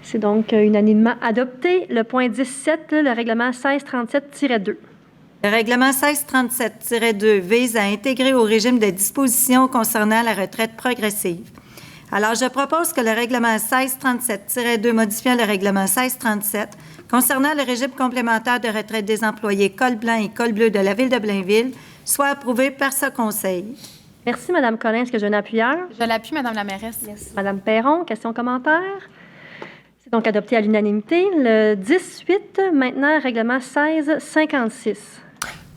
C'est donc unanimement adopté. Le point 17, le règlement 1637-2. Le règlement 1637-2 vise à intégrer au régime des dispositions concernant la retraite progressive. Alors, je propose que le règlement 1637-2 modifiant le règlement 1637 concernant le régime complémentaire de retraite des employés col blanc et col bleu de la Ville de Blainville soit approuvé par ce Conseil. Merci, Mme Collin. Est-ce que j'ai un appuyeur? Je l'appuie, Mme la mairesse. Merci. Mme Perron, questions, commentaires? C'est donc adopté à l'unanimité. Le 18, maintenant, règlement 1656.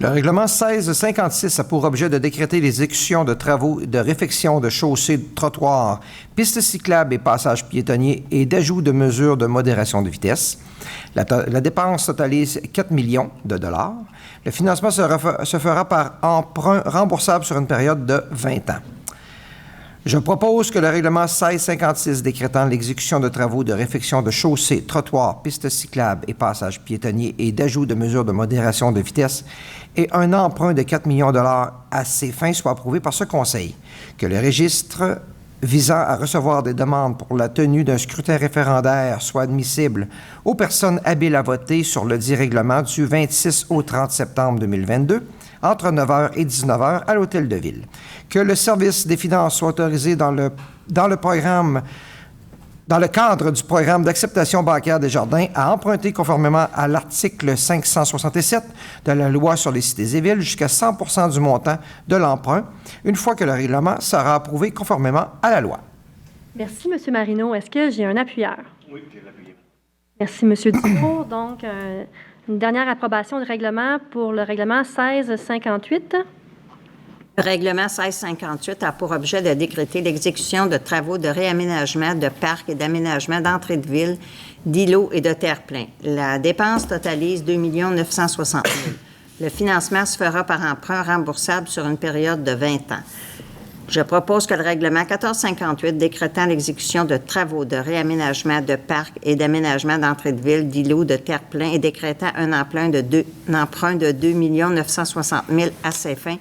Le règlement 1656 a pour objet de décréter l'exécution de travaux de réfection de chaussées, de trottoirs, pistes cyclables et passages piétonniers et d'ajout de mesures de modération de vitesse. La dépense totalise 4 millions de dollars. Le financement se fera par emprunt remboursable sur une période de 20 ans. Je propose que le règlement 1656 décrétant l'exécution de travaux de réfection de chaussées, trottoirs, pistes cyclables et passages piétonniers et d'ajout de mesures de modération de vitesse et un emprunt de 4 millions de dollars à ces fins soit approuvé par ce Conseil. Que le registre visant à recevoir des demandes pour la tenue d'un scrutin référendaire soit admissible aux personnes habiles à voter sur le dit règlement du 26 au 30 septembre 2022 entre 9h et 19h à l'Hôtel de Ville. Que le service des finances soit autorisé dans le cadre du programme d'acceptation bancaire des jardins à emprunter conformément à l'article 567 de la Loi sur les cités et villes jusqu'à 100 % du montant de l'emprunt, une fois que le règlement sera approuvé conformément à la loi. Merci, M. Marino. Est-ce que j'ai un appuyeur? Oui, j'ai l'appuyé. Merci, M. Dufour. Donc, une dernière approbation de règlement pour le règlement 1658. Le règlement 1658 a pour objet de décréter l'exécution de travaux de réaménagement de parcs et d'aménagement d'entrée de ville, d'îlots et de terre-plein. La dépense totalise 2 960 000. Le financement se fera par emprunt remboursable sur une période de 20 ans. Je propose que le règlement 1458 décrétant l'exécution de travaux de réaménagement de parcs et d'aménagement d'entrée de ville, d'îlots, de terre-plein et décrétant un emprunt de 2 960 000 à ces fins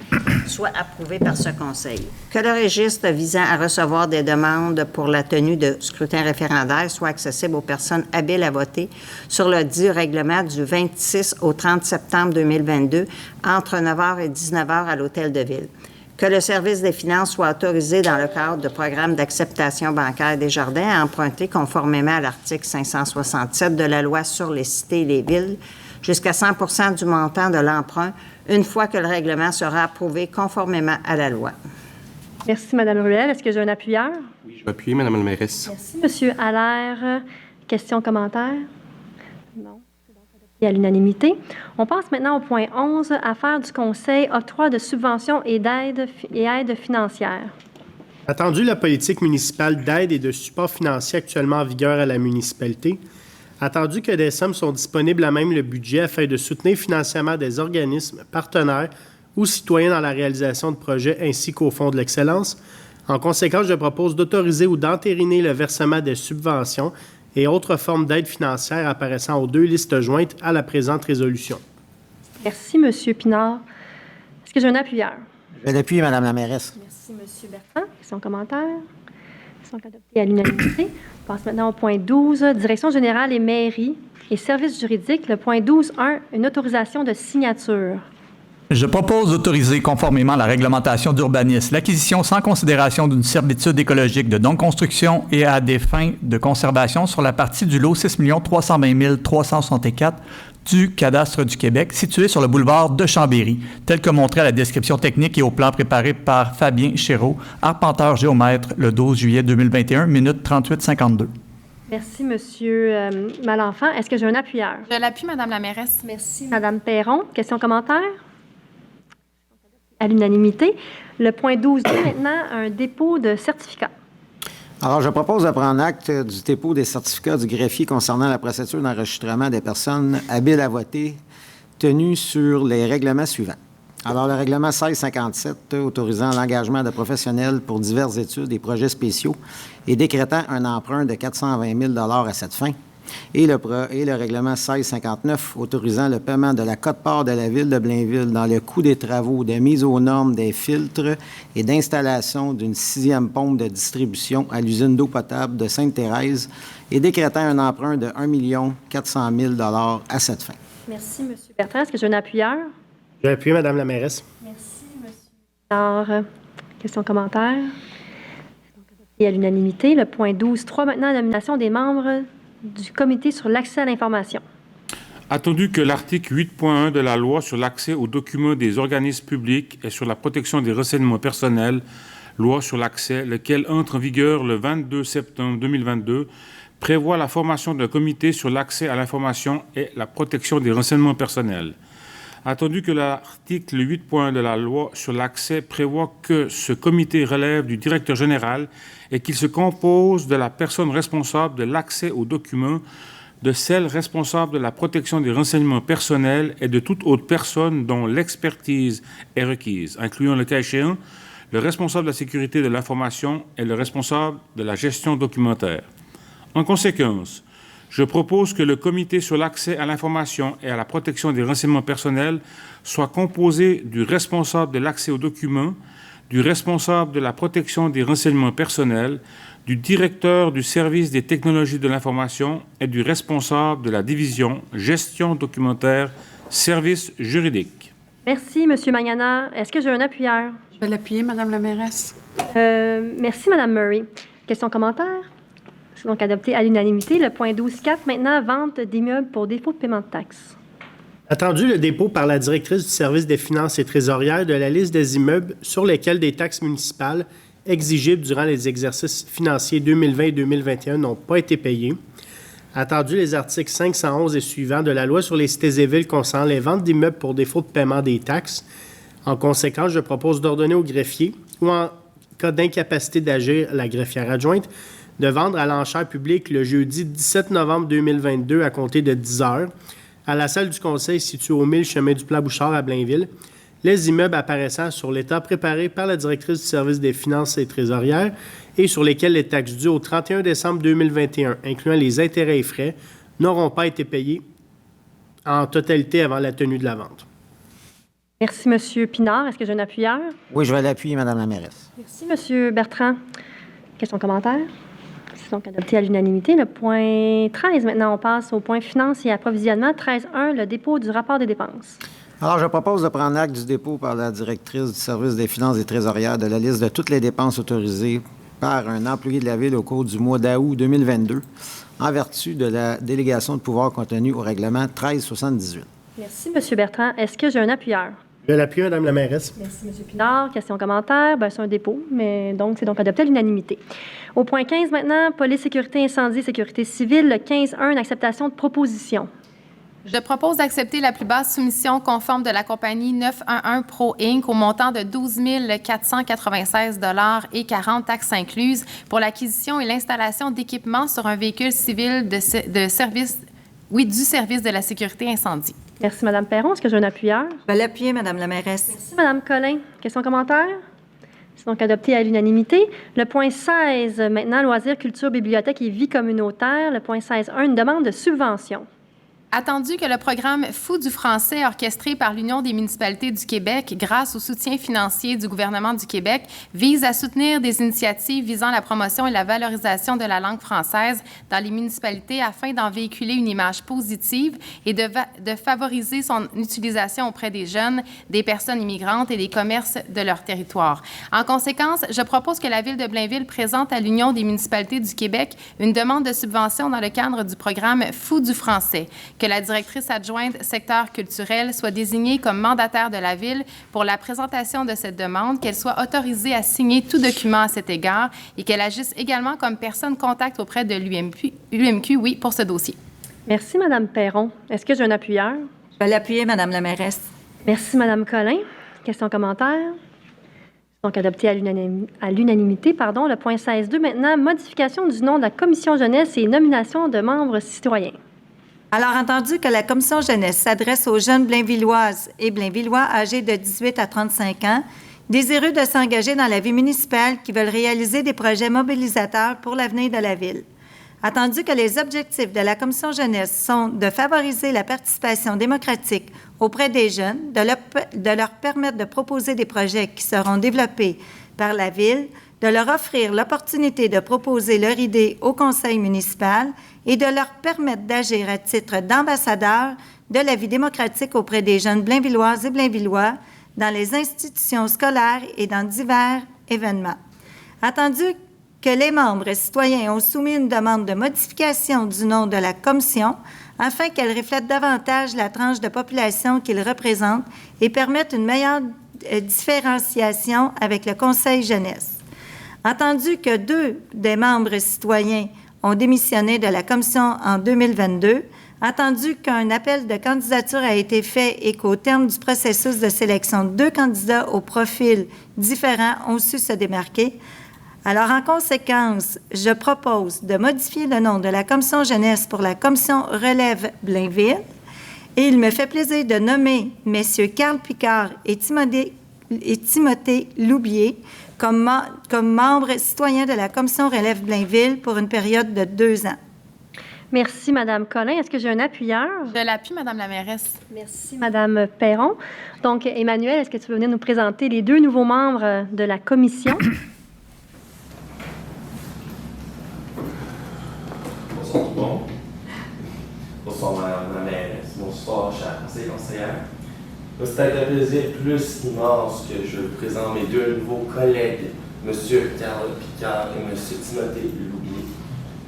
soit approuvé par ce Conseil. Que le registre visant à recevoir des demandes pour la tenue de scrutins référendaires soit accessible aux personnes habiles à voter sur le dit règlement du 26 au 30 septembre 2022 entre 9h et 19h à l'Hôtel de Ville. Que le service des finances soit autorisé dans le cadre du programme d'acceptation bancaire des jardins à emprunter conformément à l'article 567 de la Loi sur les cités et les villes jusqu'à 100 % du montant de l'emprunt une fois que le règlement sera approuvé conformément à la loi. Merci, Mme Ruel. Est-ce que j'ai un appuyeur? Oui, je vais appuyer, Mme la mairesse. Merci, M. Allaire. Questions, commentaires? Non. C'est donc adopté à l'unanimité. On passe maintenant au point 11, affaires du Conseil, octroi de subventions et aides financières. Attendu la politique municipale d'aide et de support financier actuellement en vigueur à la municipalité, attendu que des sommes sont disponibles à même le budget afin de soutenir financièrement des organismes, partenaires ou citoyens dans la réalisation de projets ainsi qu'au Fonds de l'excellence, en conséquence, je propose d'autoriser ou d'entériner le versement des subventions et autres formes d'aide financière apparaissant aux 2 listes jointes à la présente résolution. Merci, M. Pinard. Est-ce que j'ai un appuyeur? Je vais l'appuyer, Mme la mairesse. Merci, M. Bertrand. Questions, commentaires? Ils sont adoptés à l'unanimité. On passe maintenant au point 12, Direction générale et mairie et services juridiques. Le point 12.1, une autorisation de signature. Je propose d'autoriser, conformément à la réglementation d'urbanisme, l'acquisition sans considération d'une servitude écologique de non-construction et à des fins de conservation sur la partie du lot 6 320 364 du cadastre du Québec, situé sur le boulevard de Chambéry, tel que montré à la description technique et au plan préparé par Fabien Chéreau, arpenteur géomètre, le 12 juillet 2021, minute 38:52. Merci, M. Malenfant. Est-ce que j'ai un appuyeur? Je l'appuie, Mme la mairesse. Merci, Mme Perron. Questions, commentaires? À l'unanimité. Le point 12, maintenant, un dépôt de certificat. Alors, je propose de prendre acte du dépôt des certificats du greffier concernant la procédure d'enregistrement des personnes habiles à voter tenu sur les règlements suivants. Alors, le règlement 1657, autorisant l'engagement de professionnels pour diverses études et projets spéciaux et décrétant un emprunt de 420 000 à cette fin. Et le règlement 1659, autorisant le paiement de la quote-part de la Ville de Blainville dans le coût des travaux de mise aux normes des filtres et d'installation d'une 6e pompe de distribution à l'usine d'eau potable de Sainte-Thérèse et décrétant un emprunt de 1 400 000 à cette fin. Merci, M. Bertrand. Est-ce que j'ai un appuyeur? J'ai appuyé, Mme la mairesse. Merci, M. Alors, questions, commentaires? Et à l'unanimité, le point 12.3, maintenant, nomination des membres du comité sur l'accès à l'information. Attendu que l'article 8.1 de la loi sur l'accès aux documents des organismes publics et sur la protection des renseignements personnels, loi sur l'accès, lequel entre en vigueur le 22 septembre 2022, prévoit la formation d'un comité sur l'accès à l'information et la protection des renseignements personnels. Attendu que l'article 8.1 de la loi sur l'accès prévoit que ce comité relève du directeur général et qu'il se compose de la personne responsable de l'accès aux documents, de celle responsable de la protection des renseignements personnels et de toute autre personne dont l'expertise est requise, incluant le cas échéant le responsable de la sécurité de l'information et le responsable de la gestion documentaire. En conséquence, je propose que le comité sur l'accès à l'information et à la protection des renseignements personnels soit composé du responsable de l'accès aux documents, du responsable de la protection des renseignements personnels, du directeur du service des technologies de l'information et du responsable de la division gestion documentaire, service juridique. Merci, M. Magnana. Est-ce que j'ai un appuyeur? Je vais l'appuyer, Mme la mairesse. Merci, Mme Murray. Questions, commentaires? C'est donc adopté à l'unanimité. Le point 12.4, maintenant, vente d'immeubles pour défaut de paiement de taxes. Attendu le dépôt par la directrice du service des finances et trésorières de la liste des immeubles sur lesquels des taxes municipales exigibles durant les exercices financiers 2020 et 2021 n'ont pas été payés. Attendu les articles 511 et suivants de la loi sur les cités et villes concernant les ventes d'immeubles pour défaut de paiement des taxes. En conséquence, je propose d'ordonner au greffier ou en cas d'incapacité d'agir, la greffière adjointe, de vendre à l'enchère publique le jeudi 17 novembre 2022 à compter de 10 heures à la salle du conseil située au 1000 chemin du Plat-Bouchard à Blainville, les immeubles apparaissant sur l'état préparé par la directrice du service des finances et trésorières et sur lesquels les taxes dues au 31 décembre 2021, incluant les intérêts et frais, n'auront pas été payées en totalité avant la tenue de la vente. Merci, M. Pinard. Est-ce que j'ai un appuyeur? Oui, je vais l'appuyer, Mme la mairesse. Merci, M. Bertrand. Questions, commentaires? C'est donc adopté à l'unanimité. Le point 13, maintenant, on passe au point finances et approvisionnement. 13.1, le dépôt du rapport des dépenses. Alors, je propose de prendre acte du dépôt par la directrice du service des finances et trésorières de la liste de toutes les dépenses autorisées par un employé de la Ville au cours du mois d'août 2022, en vertu de la délégation de pouvoir contenue au règlement 1378. Merci, M. Bertrand. Est-ce que j'ai un appuyeur? Je l'appuie, Mme la mairesse. Merci, M. Pinard. Questions, commentaires? C'est un dépôt, mais c'est donc adopté à l'unanimité. Au point 15, maintenant, police, sécurité, incendie, sécurité civile. Le 15.1, acceptation de proposition. Je propose d'accepter la plus basse soumission conforme de la compagnie 911 Pro Inc. au montant de 12 496 $ et 40 taxes incluses pour l'acquisition et l'installation d'équipements sur un véhicule civil du service de la sécurité incendie. Merci, Mme Perron. Est-ce que j'ai un appuyeur? Je vais l'appuyer, Mme la mairesse. Merci, Mme Collin. Questions, commentaires? C'est donc adopté à l'unanimité. Le point 16, maintenant, loisirs, culture, bibliothèque et vie communautaire. Le point 16.1, une demande de subvention. Attendu que le programme Fou du français orchestré par l'Union des municipalités du Québec grâce au soutien financier du gouvernement du Québec vise à soutenir des initiatives visant la promotion et la valorisation de la langue française dans les municipalités afin d'en véhiculer une image positive et de favoriser son utilisation auprès des jeunes, des personnes immigrantes et des commerces de leur territoire. En conséquence, je propose que la Ville de Blainville présente à l'Union des municipalités du Québec une demande de subvention dans le cadre du programme Fou du français, que la directrice adjointe secteur culturel soit désignée comme mandataire de la Ville pour la présentation de cette demande, qu'elle soit autorisée à signer tout document à cet égard et qu'elle agisse également comme personne contact auprès de l'UMQ, pour ce dossier. Merci, Mme Perron. Est-ce que j'ai un appuyeur? Je vais l'appuyer, Mme la mairesse. Merci, Mme Collin. Questions, commentaires? Donc, adopté à l'unanimité. Le point 16.2, maintenant, modification du nom de la Commission jeunesse et nomination de membres citoyens. Alors, entendu que la Commission jeunesse s'adresse aux jeunes Blainvilloises et Blainvillois âgés de 18 à 35 ans, désireux de s'engager dans la vie municipale qui veulent réaliser des projets mobilisateurs pour l'avenir de la ville. Attendu que les objectifs de la Commission jeunesse sont de favoriser la participation démocratique auprès des jeunes, de leur permettre de proposer des projets qui seront développés par la ville, de leur offrir l'opportunité de proposer leurs idées au conseil municipal et de leur permettre d'agir à titre d'ambassadeurs de la vie démocratique auprès des jeunes Blainvilloises et Blainvillois dans les institutions scolaires et dans divers événements. Attendu que les membres citoyens ont soumis une demande de modification du nom de la commission afin qu'elle reflète davantage la tranche de population qu'ils représentent et permette une meilleure différenciation avec le Conseil jeunesse. Entendu que 2 des membres citoyens ont démissionné de la commission en 2022, attendu qu'un appel de candidature a été fait et qu'au terme du processus de sélection, 2 candidats au profil différents ont su se démarquer, alors en conséquence, je propose de modifier le nom de la commission jeunesse pour la commission relève Blainville et il me fait plaisir de nommer messieurs Carl Picard et Timothée Loubier comme membres citoyens de la commission relève Blainville pour une période de 2 ans. Merci, Mme Collin. Est-ce que j'ai un appuyeur? Je l'appuie, Mme la mairesse. Merci, Mme Perron. Donc, Emmanuel, est-ce que tu veux venir nous présenter les 2 nouveaux membres de la commission? Bonsoir tout le monde. Bonsoir, Mme la mairesse. Bonsoir, chers conseillers conseillères. C'est avec un plaisir plus immense que je vous présente mes 2 nouveaux collègues, M. Carl Picard et M. Timothée Loubier.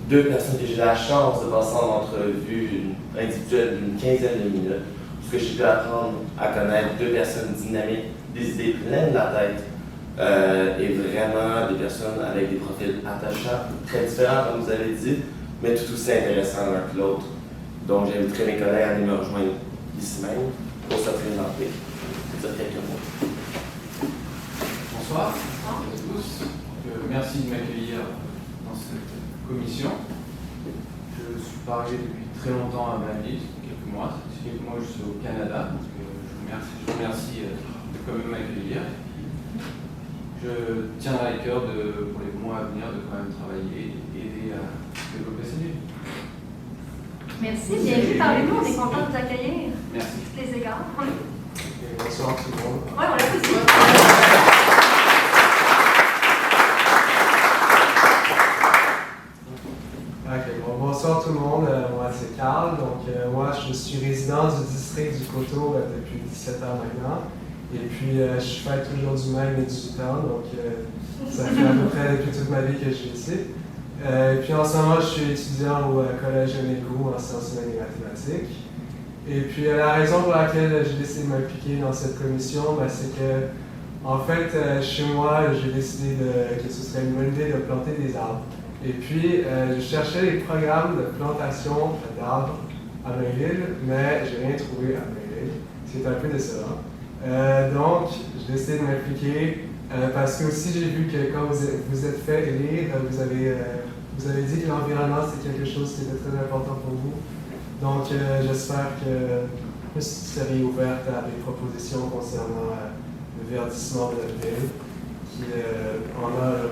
2 personnes que j'ai la chance de passer en entrevue individuelle d'une 15aine de minutes, parce que j'ai pu apprendre à connaître 2 personnes dynamiques, des idées pleines de la tête, et vraiment des personnes avec des profils attachants, très différents comme vous avez dit, mais tout aussi intéressants l'un que l'autre. Donc j'inviterai mes collègues à aller me rejoindre ici même pour se présenter et dire quelques mots. Bonsoir à tous. Merci de m'accueillir dans cette commission. Je ne suis pas arrivé depuis très longtemps à Blainville, quelques mois. Depuis quelques mois, je suis au Canada. Donc, je vous remercie de quand même m'accueillir. Je tiendrai à cœur pour les mois à venir de quand même travailler et aider à développer cette ville. Merci. Bienvenue parmi nous. On est content de vous accueillir. Merci. Tous les égards. Bonsoir tout le monde. Oui, on l'applaudit. Bonsoir tout le monde, moi c'est Carl. Donc, moi je suis résident du district du Coteau depuis 17 ans maintenant. Et puis je fête toujours du même mes 18 ans, donc ça fait à peu près depuis toute ma vie que je suis ici. Et puis en ce moment je suis étudiant au Collège Mégo en sciences humaines et mathématiques. Et puis la raison pour laquelle j'ai décidé de m'impliquer dans cette commission, c'est que en fait chez moi j'ai décidé que ce serait une bonne idée de planter des arbres. Et puis, je cherchais les programmes de plantation d'arbres à Blainville, mais je n'ai rien trouvé à Blainville, ce qui est un peu décevant. Donc, j'ai décidé de m'impliquer parce que aussi j'ai vu que quand vous êtes fait élire, vous avez dit que l'environnement c'est quelque chose qui était très important pour vous. Donc, j'espère que vous serez ouverte à des propositions concernant le verdissement de la ville, qui en a le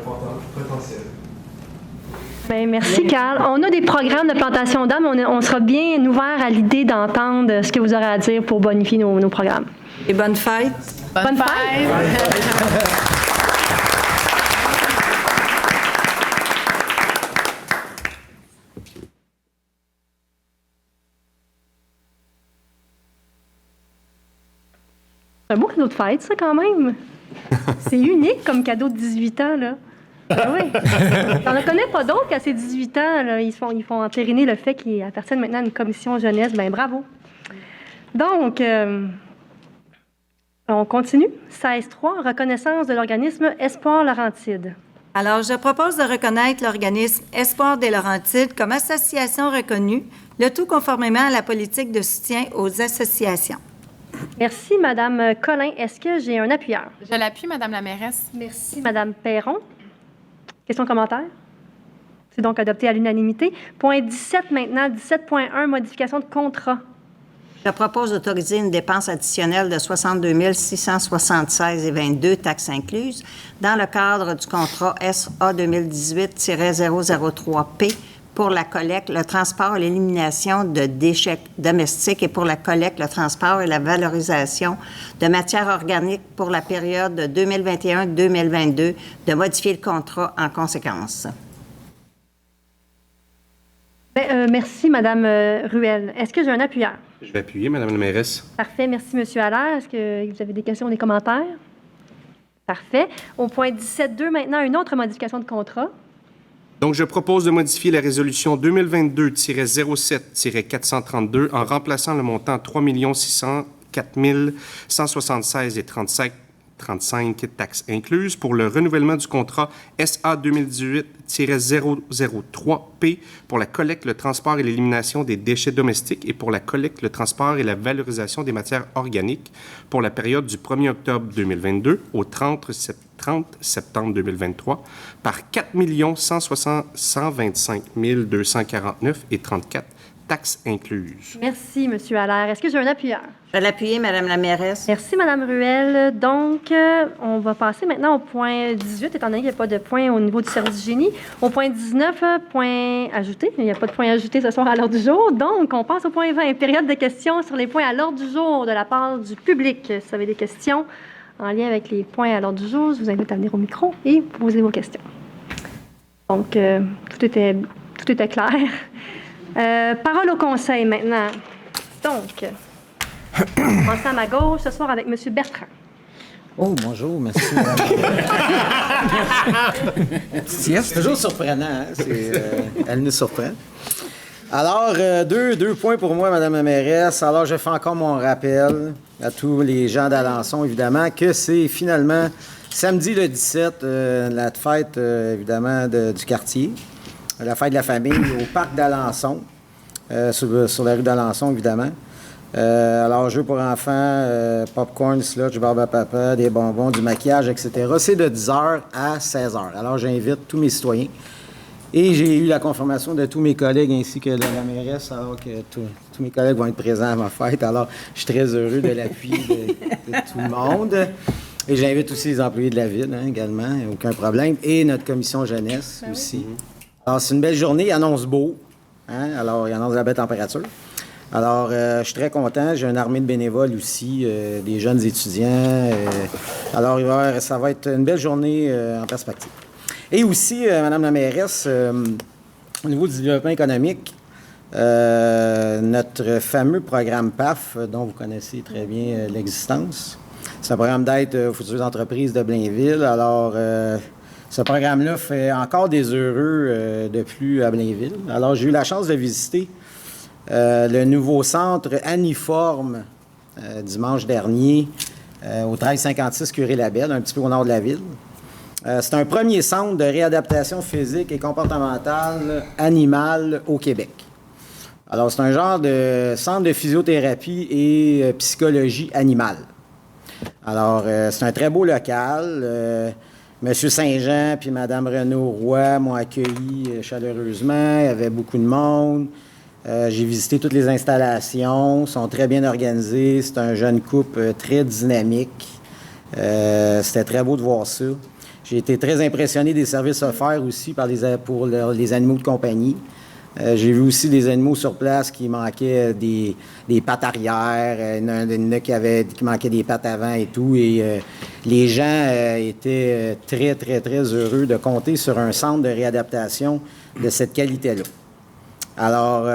potentiel. Bien, merci, Carl. On a des programmes de plantation d'arbres. On sera bien ouvert à l'idée d'entendre ce que vous aurez à dire pour bonifier nos programmes. Et bonne fête. Bonne fête. C'est un beau cadeau de fête, ça, quand même. C'est unique comme cadeau de 18 ans, là. Ah oui. On ne connaît pas d'autres qu'à ses 18 ans, là, ils font entériner le fait qu'ils appartiennent maintenant à une commission jeunesse. Bien, bravo. Donc, on continue. 16.3, reconnaissance de l'organisme Espoir Laurentide. Alors, je propose de reconnaître l'organisme Espoir des Laurentides comme association reconnue, le tout conformément à la politique de soutien aux associations. Merci, Mme Collin. Est-ce que j'ai un appuyeur? Je l'appuie, Mme la mairesse. Merci, Mme Perron. Question, commentaire? C'est donc adopté à l'unanimité. Point 17 maintenant, 17.1, modification de contrat. Je propose d'autoriser une dépense additionnelle de 62 676,22 taxes incluses dans le cadre du contrat SA 2018-003P pour la collecte, le transport et l'élimination de déchets domestiques et pour la collecte, le transport et la valorisation de matières organiques pour la période de 2021-2022, de modifier le contrat en conséquence. Merci, Mme Ruel. Est-ce que j'ai un appuyeur? Je vais appuyer, Mme la mairesse. Parfait. Merci, M. Allaire. Est-ce que vous avez des questions ou des commentaires? Parfait. Au point 17.2, maintenant, une autre modification de contrat. Donc, je propose de modifier la résolution 2022-07-432 en remplaçant le montant 3 604 176,35 taxes incluses pour le renouvellement du contrat SA 2018-003P pour la collecte, le transport et l'élimination des déchets domestiques et pour la collecte, le transport et la valorisation des matières organiques pour la période du 1er octobre 2022 au 30 septembre 2023 par 4 125 249,34 taxes incluses. Merci, M. Allaire. Est-ce que j'ai un appuyeur? Je vais l'appuyer, Mme la mairesse. Merci, Mme Ruel. Donc, on va passer maintenant au point 18, étant donné qu'il n'y a pas de point au niveau du service du génie. Au point 19, point ajouté. Il n'y a pas de point ajouté ce soir à l'ordre du jour. Donc, on passe au point 20, période de questions sur les points à l'ordre du jour de la part du public. Si vous avez des questions en lien avec les points à l'ordre du jour, je vous invite à venir au micro et poser vos questions. Donc, tout était clair. Parole au conseil maintenant. Donc, on passe à ma gauche ce soir avec M. Bertrand. Oh, bonjour, merci. C'est toujours surprenant, hein? Elle nous surprend. Alors, deux points pour moi, Mme la mairesse. Alors, je fais encore mon rappel à tous les gens d'Alençon, évidemment, que c'est finalement samedi le 17, la fête, évidemment, du quartier, la fête de la famille au parc d'Alençon, sur la rue d'Alençon, évidemment. Alors, jeux pour enfants, popcorn, sludge, barbe à papa, des bonbons, du maquillage, etc. C'est de 10h à 16h. Alors, j'invite tous mes citoyens. Et j'ai eu la confirmation de tous mes collègues ainsi que de la mairesse, alors que tous mes collègues vont être présents à ma fête. Alors, je suis très heureux de l'appui de tout le monde. Et j'invite aussi les employés de la ville, également, aucun problème. Et notre commission jeunesse aussi. Alors, c'est une belle journée, il annonce beau. Alors, il annonce la belle température. Alors, je suis très content. J'ai une armée de bénévoles aussi, des jeunes étudiants. Alors, ça va être une belle journée en perspective. Et aussi, Mme la mairesse, au niveau du développement économique, notre fameux programme PAF, dont vous connaissez très bien l'existence, c'est un programme d'aide aux futures entreprises de Blainville. Alors, ce programme-là fait encore des heureux de plus à Blainville. Alors, j'ai eu la chance de visiter le nouveau centre Aniforme dimanche dernier au 1356 Curé-Labelle, un petit peu au nord de la ville. C'est un premier centre de réadaptation physique et comportementale animale au Québec. Alors, c'est un genre de centre de physiothérapie et psychologie animale. Alors, c'est un très beau local. Monsieur Saint-Jean puis Mme Renaud-Roy m'ont accueilli chaleureusement. Il y avait beaucoup de monde. J'ai visité toutes les installations. Ils sont très bien organisés. C'est un jeune couple très dynamique. C'était très beau de voir ça. J'ai été très impressionné des services offerts aussi pour les animaux de compagnie. J'ai vu aussi des animaux sur place qui manquaient des pattes arrière, il y en a qui manquaient des pattes avant et tout. Et les gens étaient très, très, très heureux de compter sur un centre de réadaptation de cette qualité-là. Alors,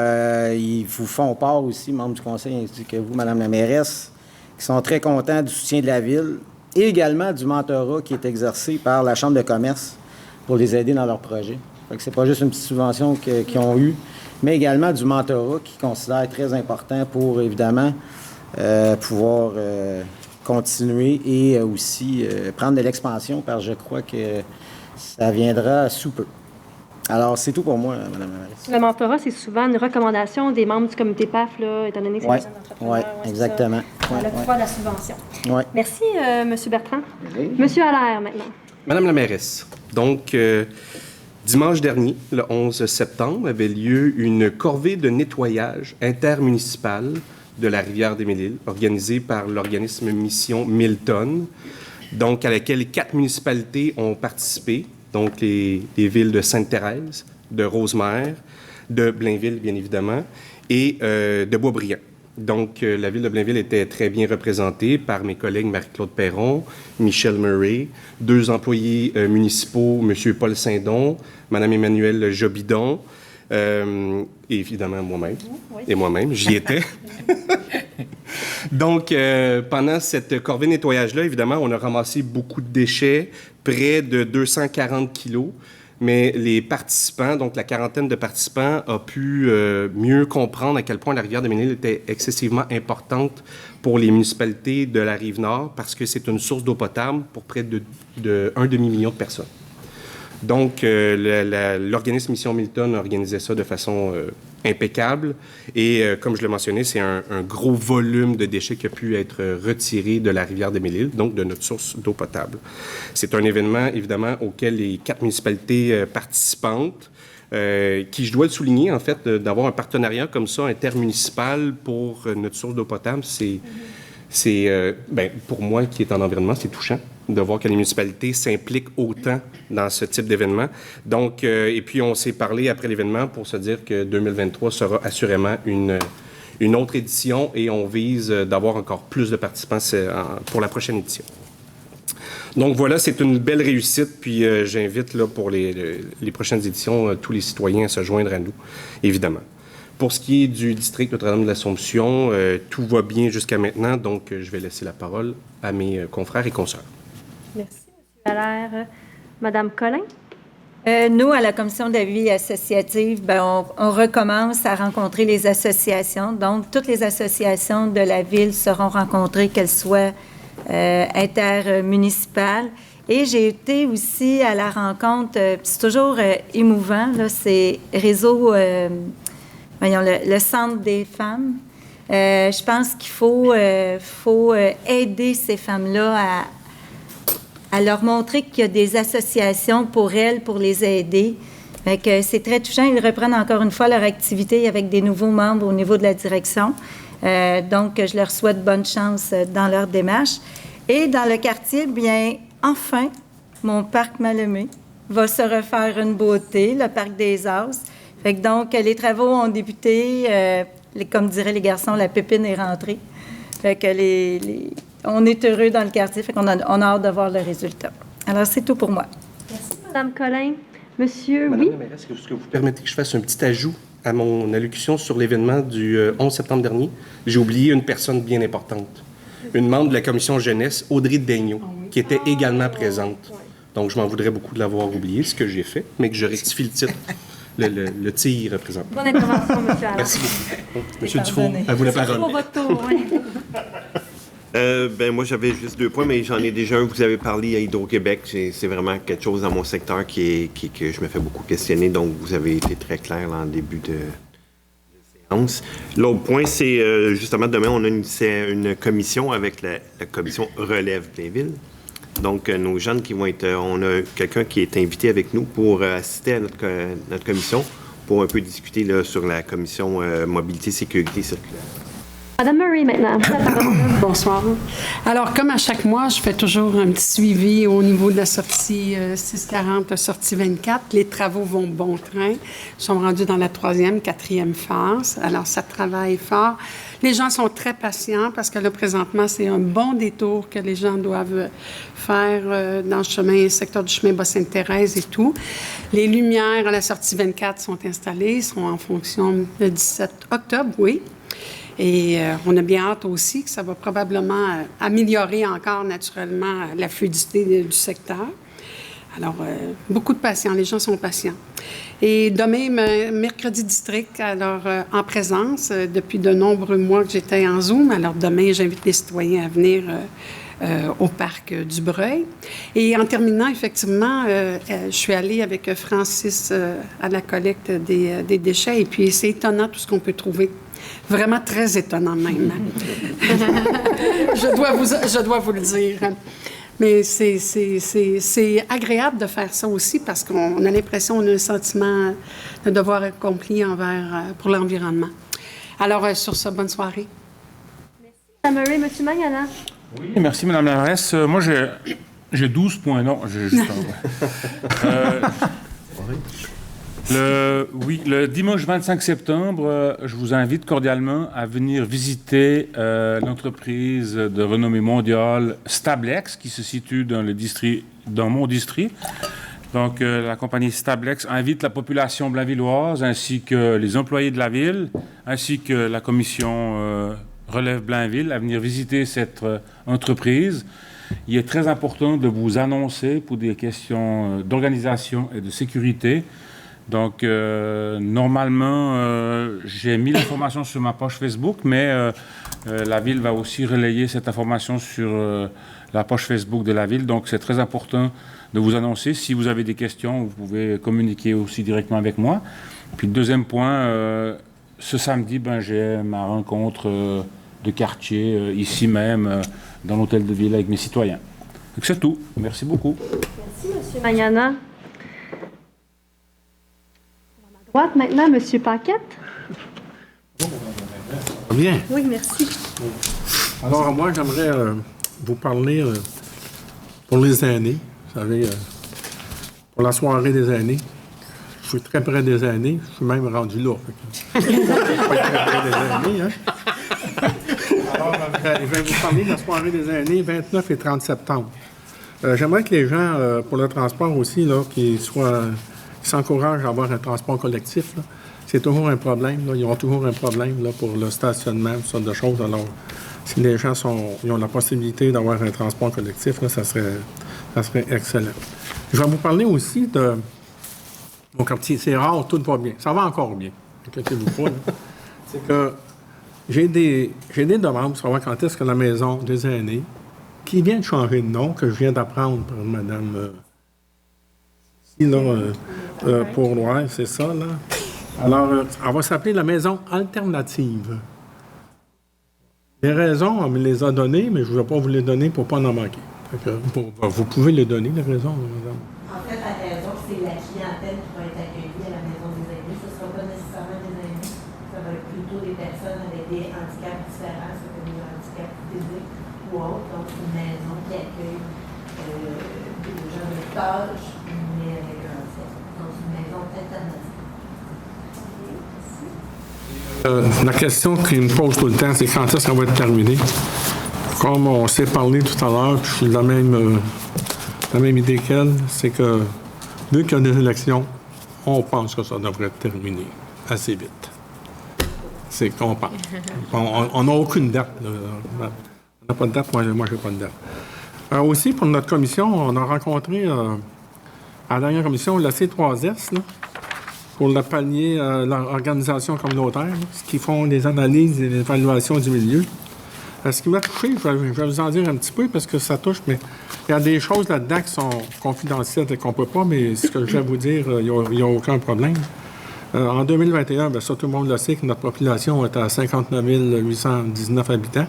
ils vous font part aussi, membres du conseil, ainsi que vous, Mme la mairesse, qui sont très contents du soutien de la ville et également du mentorat qui est exercé par la Chambre de commerce pour les aider dans leurs projets. Fait que c'est pas juste une petite subvention qu'ils ont eue, mais également du mentorat qu'ils considèrent très important pour, évidemment, pouvoir continuer et aussi prendre de l'expansion, parce que je crois que ça viendra sous peu. Alors, c'est tout pour moi, Mme la mairesse. Le mentorat, c'est souvent une recommandation des membres du comité PAF, là, étant donné que c'est des jeunes entrepreneurs. Oui, exactement. Le pouvoir de la subvention. Ouais. Merci, M. Bertrand. M. Allaire, maintenant. Madame la mairesse, donc, Dimanche dernier, le 11 septembre, avait lieu une corvée de nettoyage intermunicipale de la rivière des Mille-Îles, organisée par l'organisme Mission Milton, donc à laquelle 4 municipalités ont participé, donc les villes de Sainte-Thérèse, de Rosemère, de Blainville, bien évidemment, et de Boisbriand. Donc, la ville de Blainville était très bien représentée par mes collègues Marie-Claude Perron, Michel Murray, 2 employés municipaux, M. Paul Saint-Don, Mme Emmanuelle Jobidon, et évidemment moi-même. Oui. Et moi-même, j'y étais. Donc, pendant cette corvée de nettoyage-là, évidemment, on a ramassé beaucoup de déchets, près de 240 kilos. Mais les participants, donc la quarantaine de participants, a pu mieux comprendre à quel point la rivière des Mille-Îles était excessivement importante pour les municipalités de la Rive-Nord parce que c'est une source d'eau potable pour près de 1,5 million de personnes. Donc, l'organisme Mission Milton organisait ça de façon impeccable. Et comme je l'ai mentionné, c'est un gros volume de déchets qui a pu être retiré de la rivière des Mille-Îles, donc de notre source d'eau potable. C'est un événement, évidemment, auquel les 4 municipalités participantes, qui, je dois le souligner, en fait, d'avoir un partenariat comme ça intermunicipal pour notre source d'eau potable, pour moi qui est en environnement, c'est touchant de voir que les municipalités s'impliquent autant dans ce type d'événement. Donc, et puis on s'est parlé après l'événement pour se dire que 2023 sera assurément une autre édition et on vise d'avoir encore plus de participants pour la prochaine édition. Donc voilà, c'est une belle réussite, puis j'invite là, pour les prochaines éditions tous les citoyens à se joindre à nous, évidemment. Pour ce qui est du district Notre-Dame de l'Assomption, tout va bien jusqu'à maintenant, donc je vais laisser la parole à mes confrères et consoeurs. Merci, M. Allaire. Madame Collin? Nous, à la Commission de la vie associative, on recommence à rencontrer les associations. Donc, toutes les associations de la Ville seront rencontrées, qu'elles soient intermunicipales. Et j'ai été aussi à la rencontre, c'est toujours émouvant, là, c'est Réseau, le Centre des femmes. Je pense qu'il faut aider ces femmes-là à leur montrer qu'il y a des associations pour elles, pour les aider. Fait que c'est très touchant. Ils reprennent encore une fois leur activité avec des nouveaux membres au niveau de la direction. Donc, je leur souhaite bonne chance dans leur démarche. Et dans le quartier, bien, enfin, mon parc Mal-Aimé va se refaire une beauté, le parc des As. Fait que donc, les travaux ont débuté. Comme diraient les garçons, la pépine est rentrée. Fait que on est heureux dans le quartier, fait qu'on a hâte de voir le résultat. Alors, c'est tout pour moi. Merci, Mme Collin. Monsieur, Madame oui? la mairesse, est-ce que vous permettez que je fasse un petit ajout à mon allocution sur l'événement du 11 septembre dernier? J'ai oublié une personne bien importante, une membre de la commission jeunesse, Audrey Daigneault, qui était également présente. Donc, je m'en voudrais beaucoup de l'avoir oublié, ce que j'ai fait, mais que je rectifie le titre. Le tir représente. Bonne intervention, M. Allaire. Merci beaucoup. M. Dufault, à vous la parole. Pour votre tour, oui. Moi, j'avais juste 2 points, mais j'en ai déjà un. Vous avez parlé à Hydro-Québec. C'est vraiment quelque chose dans mon secteur que je me fais beaucoup questionner. Donc, vous avez été très clair là, en début de séance. L'autre point, c'est justement demain, on a une commission avec la commission Relève Blainville. Donc, nos jeunes qui vont être... on a quelqu'un qui est invité avec nous pour assister à notre commission pour un peu discuter là, sur la commission Mobilité, Sécurité, Circulaire. Madame Murray, maintenant. Bonsoir. Alors, comme à chaque mois, je fais toujours un petit suivi au niveau de la sortie 640, la sortie 24. Les travaux vont bon train. Ils sont rendus dans la 3e, 4e phase. Alors, ça travaille fort. Les gens sont très patients parce que là, présentement, c'est un bon détour que les gens doivent faire dans le secteur du chemin Bas-Sainte-Thérèse et tout. Les lumières à la sortie 24 sont installées, sont en fonction le 17 octobre, oui. Et on a bien hâte aussi que ça va probablement améliorer encore naturellement la fluidité du secteur. Alors, beaucoup de patients, les gens sont patients. Et demain, mercredi district, alors en présence, depuis de nombreux mois que j'étais en Zoom. Alors demain, j'invite les citoyens à venir au parc du Breuil. Et en terminant, effectivement, je suis allée avec Francis à la collecte des déchets. Et puis, c'est étonnant tout ce qu'on peut trouver. Vraiment très étonnant même. Je dois vous le dire. Mais c'est agréable de faire ça aussi parce qu'on a l'impression, on a un sentiment de devoir accompli pour l'environnement. Alors, sur ce, bonne soirée. Mme Murray, M. Mangala. Oui, merci, Mme la mairesse. Moi, j'ai 12 points. Non, j'ai juste le dimanche 25 septembre, je vous invite cordialement à venir visiter l'entreprise de renommée mondiale Stablex, qui se situe dans mon district. Donc, la compagnie Stablex invite la population blainvilloise, ainsi que les employés de la ville, ainsi que la commission Relève Blainville, à venir visiter cette entreprise. Il est très important de vous annoncer pour des questions d'organisation et de sécurité. Donc, normalement, j'ai mis l'information sur ma page Facebook, mais la Ville va aussi relayer cette information sur la page Facebook de la Ville. Donc, c'est très important de vous annoncer. Si vous avez des questions, vous pouvez communiquer aussi directement avec moi. Puis, le deuxième point, ce samedi, j'ai ma rencontre de quartier, ici même, dans l'hôtel de ville avec mes citoyens. Donc, c'est tout. Merci beaucoup. Merci, M. Mangala. Droite maintenant, M. Paquette. Bien. Oui, merci. Alors, moi, j'aimerais vous parler pour les aînés. Vous savez, pour la soirée des aînés. Je suis très près des aînés. Je suis même rendu là. Je suis pas très près des aînés, hein? Alors, je vais vous parler de la soirée des aînés, 29 et 30 septembre. J'aimerais que les gens, pour le transport aussi, là, qui s'encouragent à avoir un transport collectif. Là. C'est toujours un problème. Là. Ils ont toujours un problème là, pour le stationnement, ce genre de choses. Alors, si les gens ils ont la possibilité d'avoir un transport collectif, là, ça serait excellent. Je vais vous parler aussi de mon quartier. C'est rare, tout va bien. Ça va encore bien. Inquiétez-vous pas. C'est que j'ai des demandes pour savoir quand est-ce que la maison des aînés, qui vient de changer de nom, que je viens d'apprendre par Mme... ouais, c'est ça, là. Alors, elle va s'appeler la maison alternative. Les raisons, on me les a données, mais je ne vais pas vous les donner pour ne pas en manquer. Vous pouvez les donner, les raisons, madame. En fait, la raison, c'est la clientèle qui va être accueillie à la maison des aînés. Ce ne sera pas nécessairement des aînés. Ça va être plutôt des personnes avec des handicaps différents, soit des handicaps physiques ou autres. Donc, c'est une maison qui accueille des gens de tâches, mais avec un handicap. Donc, c'est une maison alternative. La question qui me pose tout le temps, c'est quand est-ce que ça va être terminé? Comme on s'est parlé tout à l'heure, je suis de la même idée qu'elle, c'est que, vu qu'il y a des élections, on pense que ça devrait être terminé assez vite. C'est qu'on pense. On n'a aucune date. On n'a pas de date, moi je n'ai pas de date. Aussi, pour notre commission, on a rencontré, à la dernière commission, la C3S, là, pour le palier, l'organisation communautaire, qui font des analyses et des évaluations du milieu. Ce qui m'a touché, je vais vous en dire un petit peu parce que ça touche, mais il y a des choses là-dedans qui sont confidentielles et qu'on ne peut pas, mais ce que je vais vous dire, il n'y a aucun problème. En 2021, bien, ça, tout le monde le sait, que notre population est à 59 819 habitants.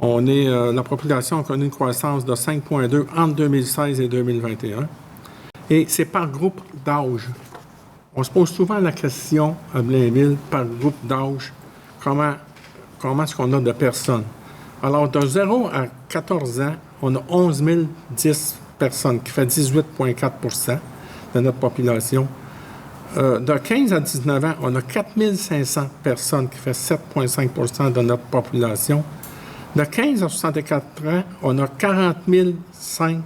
La population a connu une croissance de 5,2 entre 2016 et 2021. Et c'est par groupe d'âge. On se pose souvent la question à Blainville, par groupe d'âge, comment est-ce qu'on a de personnes. Alors, de 0 à 14 ans, on a 11 010 personnes, qui fait 18,4 de notre population. De 15 à 19 ans, on a 4 500 personnes, qui fait 7,5 de notre population. De 15 à 64 ans, on a 40 005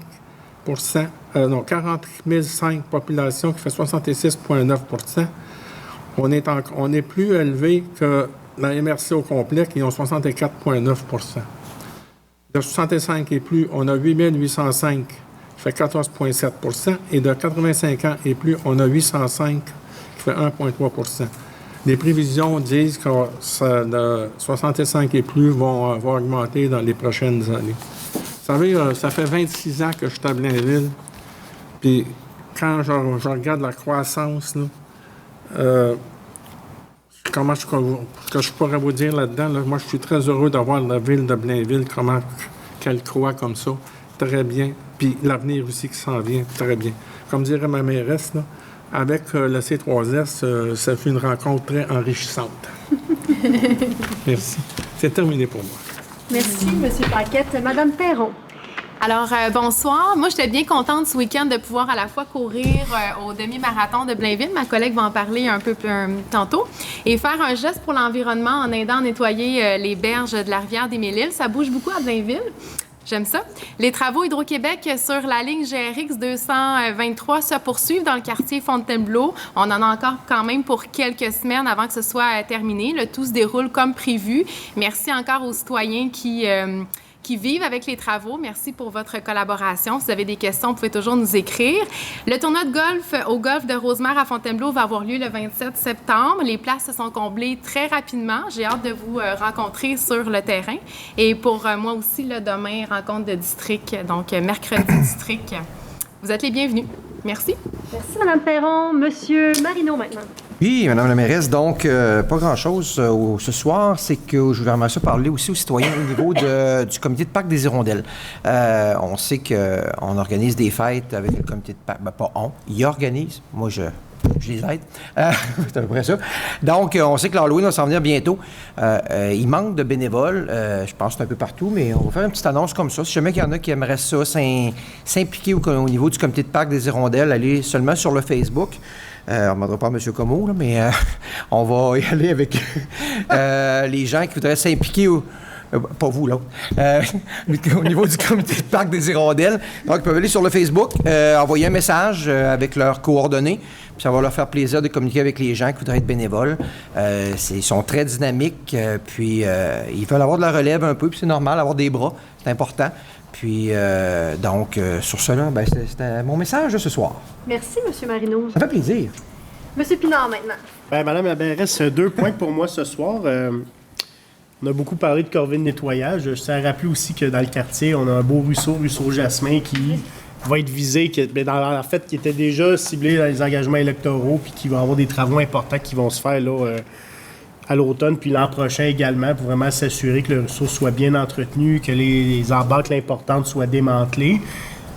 population qui fait 66,9 On est plus élevé que la MRC au complet qui ont 64,9 De 65 et plus, on a 8 805 qui fait 14,7 et de 85 ans et plus, on a 805 qui fait 1,3 Les prévisions disent que de 65 et plus vont augmenter dans les prochaines années. Vous savez, ça fait 26 ans que je suis à Blainville. Puis quand je regarde la croissance, là, comment que je pourrais vous dire là-dedans, là, moi je suis très heureux d'avoir la ville de Blainville, comment qu'elle croît comme ça. très bien, puis l'avenir aussi qui s'en vient très bien. Comme dirait ma mairesse, là, avec le C3S, ça fait une rencontre très enrichissante. Merci. C'est terminé pour moi. Merci, M. Paquette. Madame Perron. Alors, bonsoir. Moi, j'étais bien contente ce week-end de pouvoir à la fois courir au demi-marathon de Blainville, ma collègue va en parler un peu tantôt, et faire un geste pour l'environnement en aidant à nettoyer les berges de la rivière des Mille-Îles. Ça bouge beaucoup à Blainville. J'aime ça. Les travaux Hydro-Québec sur la ligne GRX 223 se poursuivent dans le quartier Fontainebleau. On en a encore quand même pour quelques semaines avant que ce soit terminé. Le tout se déroule comme prévu. Merci encore aux citoyens qui vivent avec les travaux. Merci pour votre collaboration. Si vous avez des questions, vous pouvez toujours nous écrire. Le tournoi de golf au golf de Rosemère à Fontainebleau va avoir lieu le 27 septembre. Les places se sont comblées très rapidement. J'ai hâte de vous rencontrer sur le terrain. Et pour moi aussi, là, demain, rencontre de district, donc mercredi district. Vous êtes les bienvenus. Merci. Merci, Mme Perron. Monsieur Marino, maintenant. Oui, Mme la mairesse. Donc, pas grand-chose ce soir. C'est que je voudrais parler aussi aux citoyens au niveau du comité de parc des Hirondelles. On sait qu'on organise des fêtes avec le comité de parc. Ben, pas on. Ils organisent. Moi, je les aide. C'est à peu près ça. Donc, on sait que l'Halloween va s'en venir bientôt. Il manque de bénévoles. Je pense que c'est un peu partout, mais on va faire une petite annonce comme ça. Si jamais il y en a qui aimeraient ça, s'impliquer au niveau du comité de parc des Hirondelles, allez seulement sur le Facebook. On ne demandera pas à M. Comeau, là, mais on va y aller avec les gens qui voudraient s'impliquer. Pas vous, là. Au niveau du comité de parc des Hirondelles. Donc, ils peuvent aller sur le Facebook, envoyer un message avec leurs coordonnées. Puis ça va leur faire plaisir de communiquer avec les gens qui voudraient être bénévoles. Ils sont très dynamiques, puis ils veulent avoir de la relève un peu, puis c'est normal, avoir des bras, c'est important. Puis, donc, sur cela, ben, c'était mon message de ce soir. Merci, M. Marino. Ça fait plaisir. M. Pinard, maintenant. Bien, Madame la mairesse, 2 points pour moi ce soir. On a beaucoup parlé de corvée de nettoyage. Je tiens à rappeler aussi que dans le quartier, on a un beau ruisseau Jasmin, qui va être visé, qui était déjà ciblé dans les engagements électoraux, puis qui va avoir des travaux importants qui vont se faire là, à l'automne, puis l'an prochain également, pour vraiment s'assurer que le ruisseau soit bien entretenu, que les embâcles importantes soient démantelées.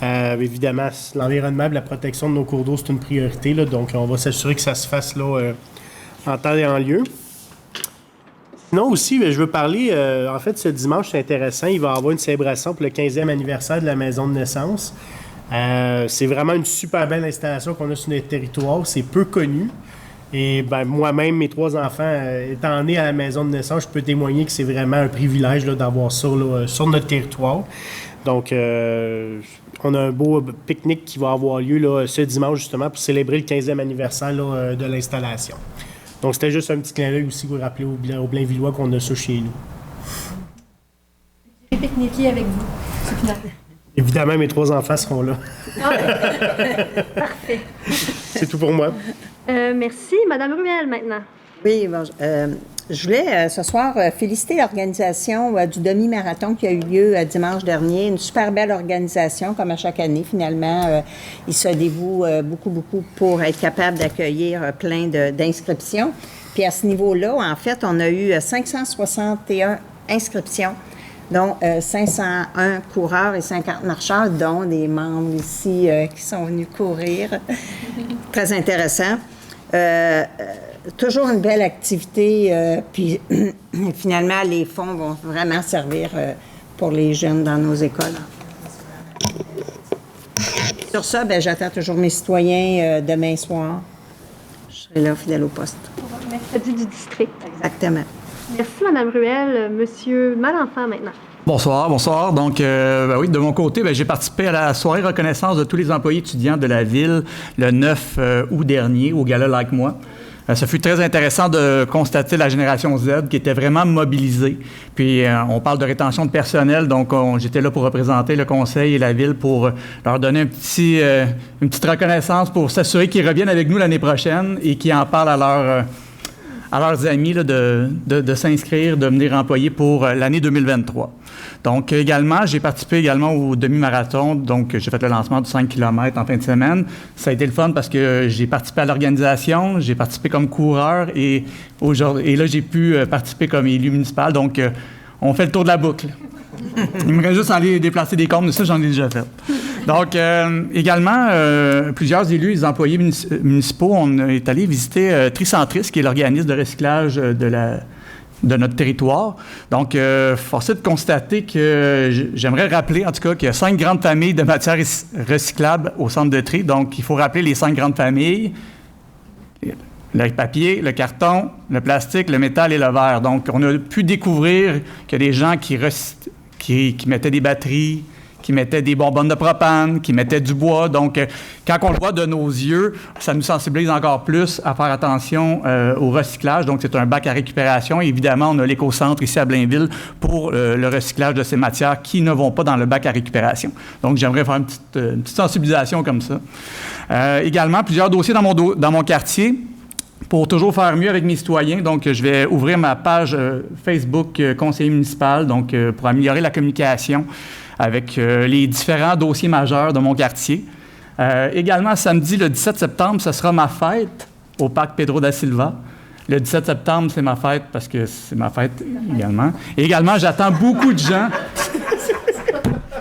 Évidemment, l'environnement et la protection de nos cours d'eau, c'est une priorité, là, donc on va s'assurer que ça se fasse là, en temps et en lieu. Sinon aussi, je veux parler, en fait, ce dimanche, c'est intéressant, il va y avoir une célébration pour le 15e anniversaire de la maison de naissance. C'est vraiment une super belle installation qu'on a sur notre territoire, c'est peu connu. Et ben, moi-même, mes 3 enfants, étant nés à la maison de naissance, je peux témoigner que c'est vraiment un privilège là, d'avoir ça là, sur notre territoire. Donc, on a un beau pique-nique qui va avoir lieu là, ce dimanche, justement, pour célébrer le 15e anniversaire là, de l'installation. Donc, c'était juste un petit clin d'œil aussi pour rappeler aux Blainvillois qu'on a ça chez nous. Je vais pique-niquer avec vous. Évidemment, mes 3 enfants seront là. Parfait. C'est tout pour moi. Merci. Madame Ruel, maintenant. Oui, bon, je voulais ce soir féliciter l'organisation du demi-marathon qui a eu lieu dimanche dernier. Une super belle organisation, comme à chaque année, finalement. Ils se dévouent beaucoup pour être capable d'accueillir plein d'inscriptions. Puis à ce niveau-là, en fait, on a eu 561 inscriptions, dont 501 coureurs et 50 marcheurs, dont des membres ici qui sont venus courir. Très intéressant. Toujours une belle activité, puis finalement, les fonds vont vraiment servir pour les jeunes dans nos écoles. Sur ça, ben, j'attends toujours mes citoyens demain soir. Je serai là, fidèle au poste. Mercredi du district. Exactement. Merci, Mme Ruel. Monsieur Malenfant, maintenant. Bonsoir, bonsoir. Donc, oui, de mon côté, j'ai participé à la soirée reconnaissance de tous les employés étudiants de la ville le 9 août dernier au Gala Like Moi. Ça fut très intéressant de constater la génération Z qui était vraiment mobilisée. Puis, on parle de rétention de personnel, donc j'étais là pour représenter le conseil et la ville pour leur donner une petite reconnaissance pour s'assurer qu'ils reviennent avec nous l'année prochaine et qu'ils en parlent à leurs amis là, de s'inscrire, de venir employer pour l'année 2023. Donc, j'ai participé également au demi-marathon. Donc, j'ai fait le lancement du 5 km en fin de semaine. Ça a été le fun parce que j'ai participé à l'organisation, j'ai participé comme coureur et là, j'ai pu participer comme élu municipal. Donc, on fait le tour de la boucle. Il me reste juste à aller déplacer des comptes, mais ça, j'en ai déjà fait. Donc, également, plusieurs élus et employés municipaux, on est allé visiter Tricentris, qui est l'organisme de recyclage de notre territoire. Donc, force est de constater que j'aimerais rappeler, en tout cas, qu'il y a 5 grandes familles de matières recyclables au centre de tri. Donc, il faut rappeler les 5 grandes familles. Le papier, le carton, le plastique, le métal et le verre. Donc, on a pu découvrir qu'il y a des gens qui mettaient des batteries, qui mettaient des bonbonnes de propane, qui mettaient du bois. Donc, quand on le voit de nos yeux, ça nous sensibilise encore plus à faire attention au recyclage. Donc, c'est un bac à récupération. Et évidemment, on a l'éco-centre ici à Blainville pour le recyclage de ces matières qui ne vont pas dans le bac à récupération. Donc, j'aimerais faire une petite sensibilisation comme ça. Également, plusieurs dossiers dans mon quartier. Pour toujours faire mieux avec mes citoyens, donc je vais ouvrir ma page Facebook conseiller municipal, donc pour améliorer la communication avec les différents dossiers majeurs de mon quartier. Également, samedi, le 17 septembre, ce sera ma fête au parc Pedro da Silva. Le 17 septembre, c'est ma fête parce que c'est ma fête également. Et également, j'attends beaucoup de gens.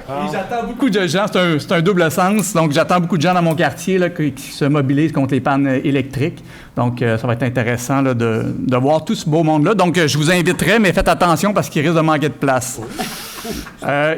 Et j'attends beaucoup de gens, c'est un double sens, donc j'attends beaucoup de gens dans mon quartier là, qui se mobilisent contre les pannes électriques. Donc, ça va être intéressant là, de voir tout ce beau monde-là. Donc, je vous inviterai, mais faites attention parce qu'il risque de manquer de place.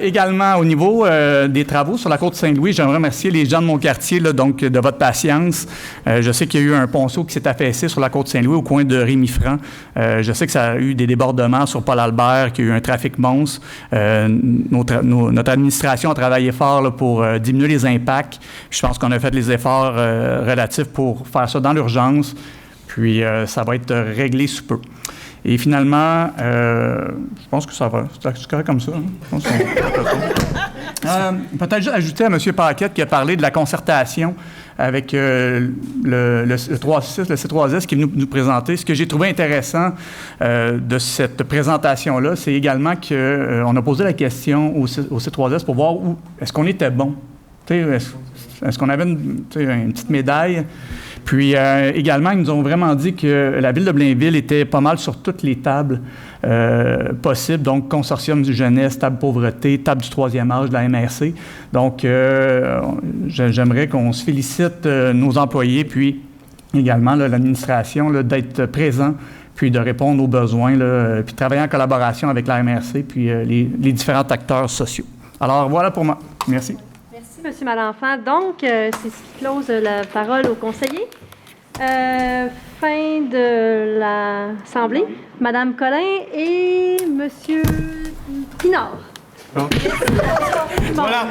Également, au niveau des travaux sur la côte Saint-Louis, j'aimerais remercier les gens de mon quartier là, donc, de votre patience. Je sais qu'il y a eu un ponceau qui s'est affaissé sur la côte Saint-Louis au coin de Rémy-Franc. Je sais que ça a eu des débordements sur Paul-Albert, qu'il y a eu un trafic monstre. Notre administration a travaillé fort là, pour diminuer les impacts. Je pense qu'on a fait les efforts relatifs pour faire ça dans l'urgence. Puis, ça va être réglé sous peu. Et finalement, je pense que ça va. C'est correct comme ça. Hein? Peut-être juste ajouter à M. Paquette qui a parlé de la concertation avec le C3S qui est venu nous présenter. Ce que j'ai trouvé intéressant de cette présentation-là, c'est également qu'on a posé la question au C3S pour voir où est-ce qu'on était bon. Est-ce qu'on avait une petite médaille? Puis également, ils nous ont vraiment dit que la ville de Blainville était pas mal sur toutes les tables possibles, donc consortium du jeunesse, table pauvreté, table du troisième âge de la MRC. Donc, j'aimerais qu'on se félicite nos employés, puis également l'administration d'être présent, puis de répondre aux besoins, là, puis travailler en collaboration avec la MRC, puis les différents acteurs sociaux. Alors, voilà pour moi. Merci. Merci, M. Malenfant. Donc, c'est ce qui close la parole au conseiller. Fin de l'Assemblée. Mme Collin et M. Pinard. Voilà.